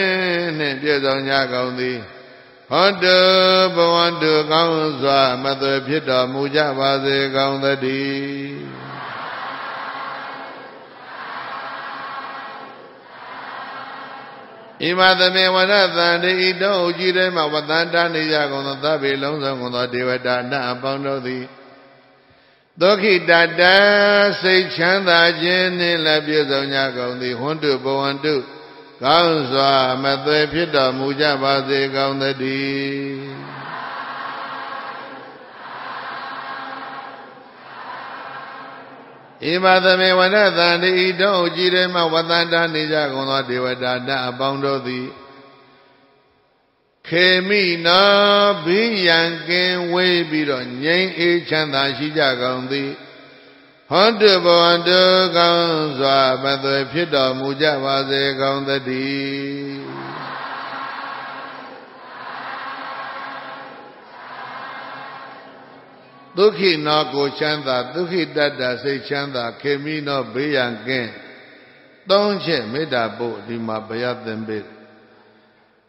နှင့်ပြည့်စုံကြကုန်သည်ဟောတုဘဝန္တုကောင်းစွာမသွေဖြစ်တော်မူကြပါစေကောင်းသတည်းဣမသမေဝရသန္တိဤတောအကြီးထဲမှာဝတ္တန္တနေကြကုန်သောသဗ္ဗေလုံးစုံကုန်သောဒေဝတာနတ်အပေါင်းတို့သည်ဒုက္ခိတတစိတ်ချမ်းသာခြင်းနှင့်လည်းပြည့်စုံကြကုန်သည်ဟွန်းတုဘဝန္တုကောင်းစွာမသွေဖြစ်တော်မူကြပါစေကောင်းသတည်းဣမသမေဝရသန္တိဤတောအကြီးထဲမှာဝတ္တန္တနေကြကုန်သောဒေဝတာနတ်အပေါင်းတို့သည်ခေမိနောဘိယံကင်းဝေးပြီးတော့ငြိမ်းအေးချမ်းသာရှိကြကုန်သည်ဟောတုဘဝန္တုကောင်းစွာမသွေဖြစ်တော်မူကြပါစေကောင်းသတည်းဒုက္ခိနောကိုချမ်းသာဒုက္ခိတတစိတ်ချမ်းသာခေမိနောဘေးရန်ကင်းသုံးချက်မေတ္တာပို့ဒီမှာဘုရားသင်ပေး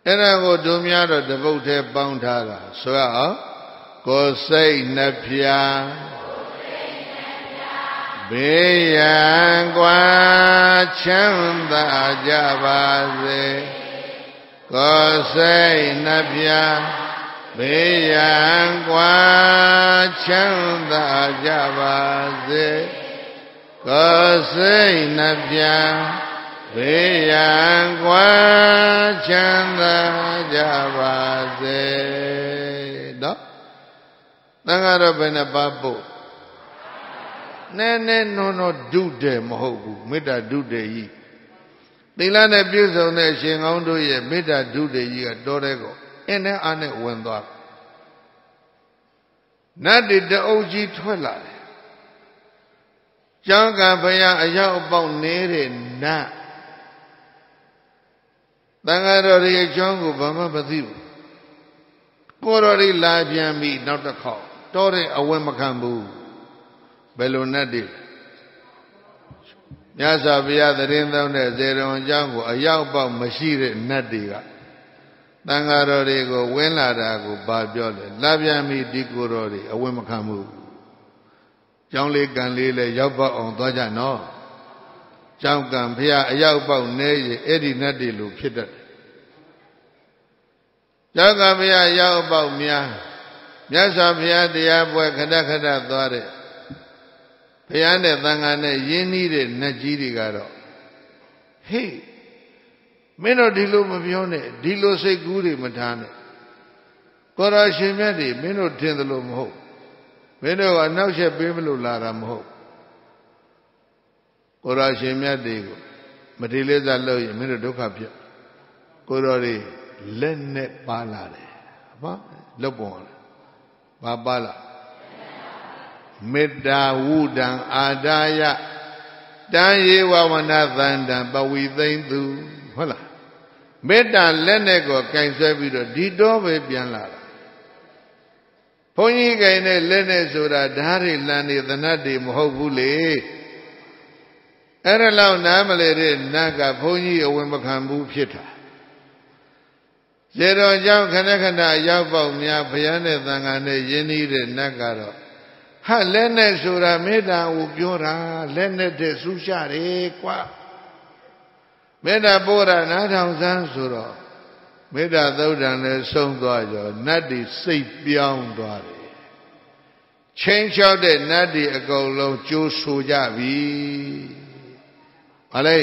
အဲ့ဒါကိုတို့များတော့တပုတ်ထဲပေါင်းထားတာဆိုရအောင်ကိုယ်စိတ်နှဖျားဘေးရန်ကွာချမ်းသာကြပါစေကိုယ်စိတ်နှဖျားဘေးရန်ကွာချမ်းသာကြပါစေကိုယ်စိတ်နှဖျားဘေးရန်ကွာချမ်းသာကြပါစေနော်သံဃာတော်ဘယ်နှပါပို့နည်းနည်းနော်နော်ဒုတယ်မဟုတ်ဘူးမေတ္တာဒုတယ်ကြီးသီလနဲ့ပြည့်စုံတဲ့ရှင်ကောင်းတို့ရဲ့မေတ္တာဒုတယ်ကြီးကတော်တဲ့ကောအင်းနဲ့အားနဲ့ဝင်သွားနတ်တွေတအုပ်ကြီးထွက်လာတယ်ကျောင်းကဘုရားအရောက်အပေါက်နေတဲ့နတ်သံဃာတော်ရဲ့အကြောင်းကိုဘာမှမသိဘူးကိုတော်တွေလာပြန်ပြီနောက်တစ်ခေါက်တော်တဲ့အဝတ်မခံဘူးဘယ်လိုနတ်တွေမြတ်စွာဘုရားသတင်းသုံးတဲ့ဇေရဝံအကြောင်းကိုအရောက်ပေါက်မရှိတဲ့နတ်တွေကသံဃာတော်တွေကိုဝင်းလာတာကိုဘာပြောလဲလာပြန်ပြီဒီကိုတော်တွေအဝတ်မခံဘူးကျောင်းလေးကံလေးလည်းရောက်ပေါက်အောင်သွားကြနော်ကျောင်းကံဘုရားအရောက်ပေါက်နေရင်အဲ့ဒီနတ်တွေလိုဖြစ်တတ်တယ်ကျောင်းကံဘုရားရောက်ပေါက်များမြတ်စွာဘုရားတရားပွဲခဏခဏသွားတဲ့ဘုရားနဲ့သံဃာနဲ့ယဉ်နီးတဲ့နတ်ကြီးတွေကတော့ဟေးမင်းတို့ဒီလိုမပြောနဲ့ဒီလိုစိတ်ကူးတွေမထားနဲ့ကိုရရှင်မြတ်တွေမင်းတို့ထင်သလိုမဟုတ်မင်းတို့ကအနောက်ချက်ပေးမလို့လာတာမဟုတ်ကိုရရှင်မြတ်တွေကိုမတိလေးစားလို့ရင်မင်းတို့ဒုက္ခဖြစ်ကိုရောတွေလက်နဲ့ပါလာတယ်ဘာလုတ်ပုံဘာပါလာမေတ္တာဝုဒံအာဒါယတံယေဝဝနသန္တံပဝိသိမ့်သူဟုတ်လားမေတ္တာလက်နဲ့ကိုကင်ဆွဲပြီးတော့ဒီတော့ပဲပြန်လာတာဘုန်းကြီးကင်တဲ့လက်နဲ့ဆိုတာဓာတ်တွေလမ်းတွေသနတ်တွေမဟုတ်ဘူးလေအဲ့ဒါလောက်နားမလဲတဲ့နတ်ကဘုန်းကြီးအဝင်မခံဘူးဖြစ်တာရေတော်ကြောင့်ခဏခဏရောက်ပေါက်များဘုရားနဲ့သံဃာနဲ့ယဉ်နီးတဲ့နတ်ကတော့ဟာလက်နဲ့ဆိုတာမေတ္တာကိုပြောတာလက်နဲ့တည်းဆူရှတယ်ကွာမေတ္တာပို့တာနားထောင်စမ်းဆိုတော့မေတ္တာသုတ်တံနဲ့ဆုံးသွားကြောနတ်တွေစိတ်ပြောင်းသွားတယ်ချင်းချောက်တဲ့နတ်တွေအကုန်လုံးကြိုးဆူကြပြီဘာလဲ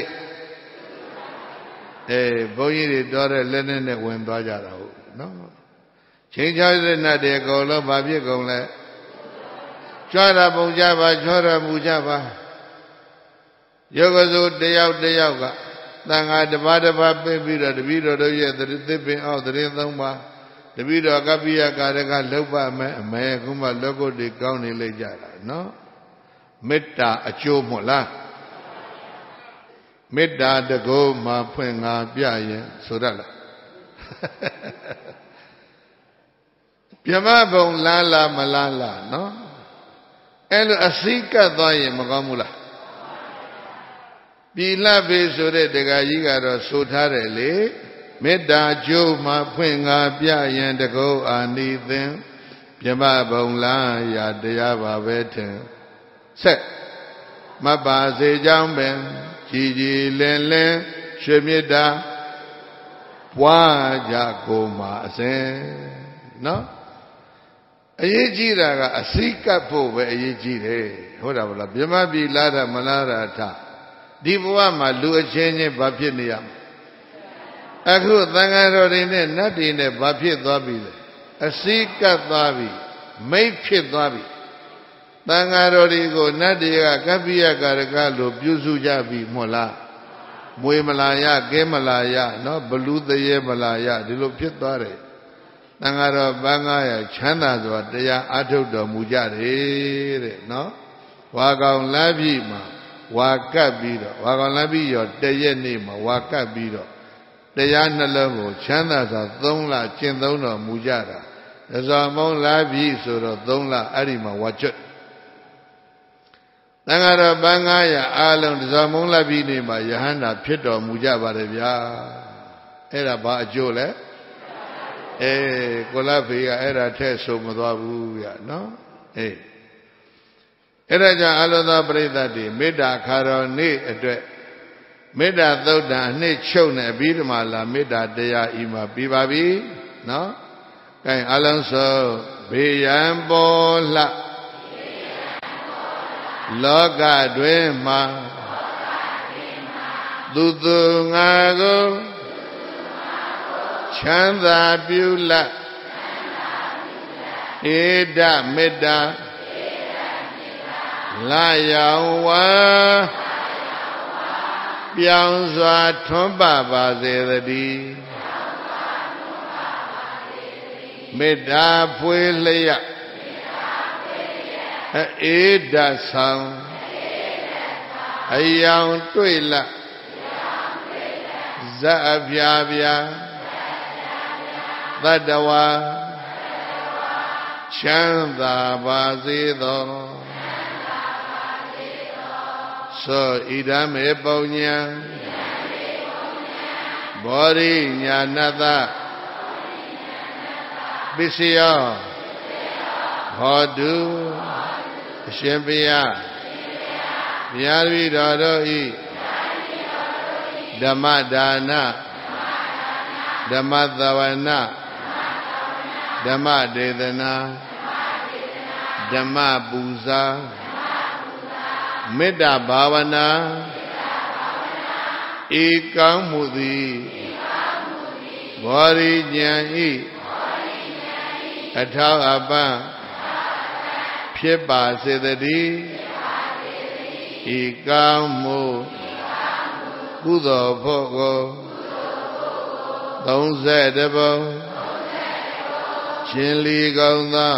ဘုန်းကြီးတွေတော်တဲ့လက်နဲ့ဝင်သွားကြတာဟုတ်နော်ချင်းချောက်တဲ့နတ်တွေအကုန်လုံးဘာဖြစ်ကုန်လဲကြွားတာပုံကြပါချောရမူကြပါယောဂစုတယောက်တယောက်ကသံဃာတစ်ပါးတစ်ပါးပြင်ပြီးတော့တပည့်တော်တို့ရဲ့သစ်ပင်အောက်သတင်းသုံးပါတပည့်တော်ကပ္ပိယကာရကလှုပ်ပါမယ်အမေခုမှလောကုတ်တွေကောင်းနေလိုက်ကြတာနော်မေတ္တာအကျိုးမို့လားမေတ္တာတကောမှာဖွင့်ငါပြရင်ဆိုရလားပြမဘုံလားလားမလားလားနော်အဲ့လိုအစိကတ်သွားရင်မကောင်းဘူးလား Bila besore degayiga ro sothare le metta jo ma phwint nga pya yin takaw ani thin Pyama bong la ya taya ba be thin Set Mabba se jaung ben Ji ji lin lin Shwe mitta Pwa ja ko ma asin No အရေးကြီးတာကအစိကပ်ဖို့ပဲအရေးကြီးတယ်ဟုတ်တာမလားမြမပြည်လာတာမလားတာထဒီဘဝမှာလူအချင်းချင်းဘာဖြစ်နေရမလဲအခုသံဃာတော်တွေနဲ့နတ်တွေနဲ့ဘာဖြစ်သွားပြီလဲအစိကပ်သွားပြီမိတ်ဖြစ်သွားပြီသံဃာတော်တွေကိုနတ်တွေကကပ္ပိယကာရကလို့ပြုစုကြပြီမဟုတ်လားမွေမလာရကဲမလာရနော်ဘလူတရေမလာရဒီလိုဖြစ်သွားတယ်သံဃာတော်ပန်း900ချမ်းသာစွာတရားအားထုတ်တော်မူကြတယ်တဲ့နော်ဝါကောင်လမ်းပြီမှာဝါကပ်ပြီးတော့ဝါကောင်လမ်းပြီရောတရက်နေ့မှာဝါကပ်ပြီးတော့တရားနှလုံးကိုချမ်းသာစွာ3လကျင့်သုံးတော်မူကြတာသဇောမုံလမ်းပြီဆိုတော့3လအဲ့ဒီမှာဝါကျွတ်သံဃာတော်ပန်း900အားလုံးသဇောမုံလမ်းပြီနေ့မှာယဟန္တာဖြစ်တော်မူကြပါတယ်ဗျာအဲ့ဒါဘာအကျိုးလဲကိုလဖေကအဲ့ဒါထဲဆိုမသွားဘူးဗျာနော်အဲ့ဒါကြောင့်အလုံးသောပရိသတ်တွေမေတ္တာခါတော်နေ့အတွက်မေတ္တာသုတ်တံအနှစ်ချုပ်နေပြီးဒီမှာလာမေတ္တာတရားဤမှာပြီးပါပြီနော်ကဲအလုံးစုံဘေးရန်ပေါ်လှလောကတွင်မှာသူသူငါကိုချမ်းသာပြုလတ်ဧဒမေတ္တာလာယောင်ဝါပြောင်းစွာထွန်းပပါစေတည်းမေတ္တာဖွေလျက်ဧဒဆောင်အယောင်တွေ့လတ်ဇအပြာပြာသတ္တဝါချမ်းသာပါစေသောသောဣဒံမေပုညံဘောရိညာဏတပစ္စယောဟောတုအရှင်ဘုရားဘုရားတပည့်တော်တို့ဤဓမ္မဒါနဓမ္မသဝနာဓမ္မဒေသနာဓမ္မပူဇာမေတ္တာဘာဝနာဧကောင်းမှုသည်ဘောရိဉာဏ်ဤအထောက်အပံ့ဖြစ်ပါစေတည်းဧကောင်းမှုကုသိုလ်ဖို့ကို30ပုံရှင်လီကောင်းသော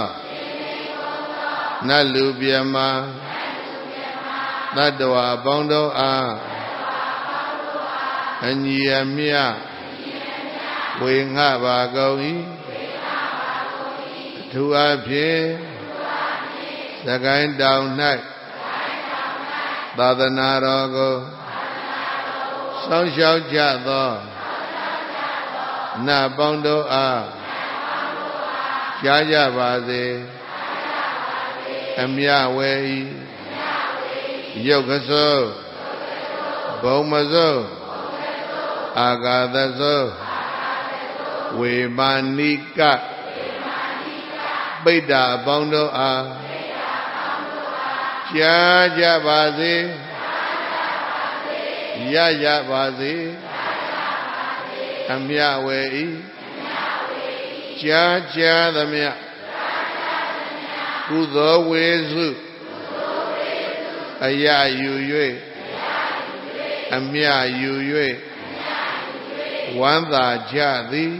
နတ်လူပြမသတ္တဝါပေါင်းတို့အားအညီအမျှဝေငှပါကုန်၏အထူးအဖြင့်သကိုင်းတောင်၌သာသနာတော်ကိုစောင့်ရှောက်ကြသောနတ်ပေါင်းတို့အားကြားကြပါစေအမြဝဲဤရုပ်ကစိုးဘုံမစိုးအာဂါသစိုးဝေမာနိကပိဋ္ဌအပေါင်းတို့အားကြားကြပါစေရရပါစေအမြဝဲဤကြားကြားသမျှကုသိုလ်ဝေစုအယယူ၍အမြယူ၍ဝမ်းသာကြသည်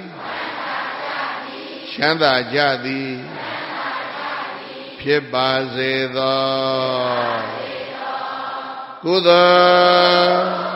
ချမ်းသာကြသည်ဖြစ်ပါစေသောကုသိုလ်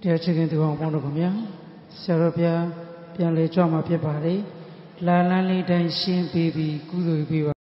တရားချစ်ခင်သူအောင်ပေါင်းတို့ခင်ဗျာဆရာတော်ဘုရားပြန်လေကြွမှာဖြစ်ပါလေလာလန်းလေးတိုင်းရှင်းပြီးကုသိုလ်ပေးပါ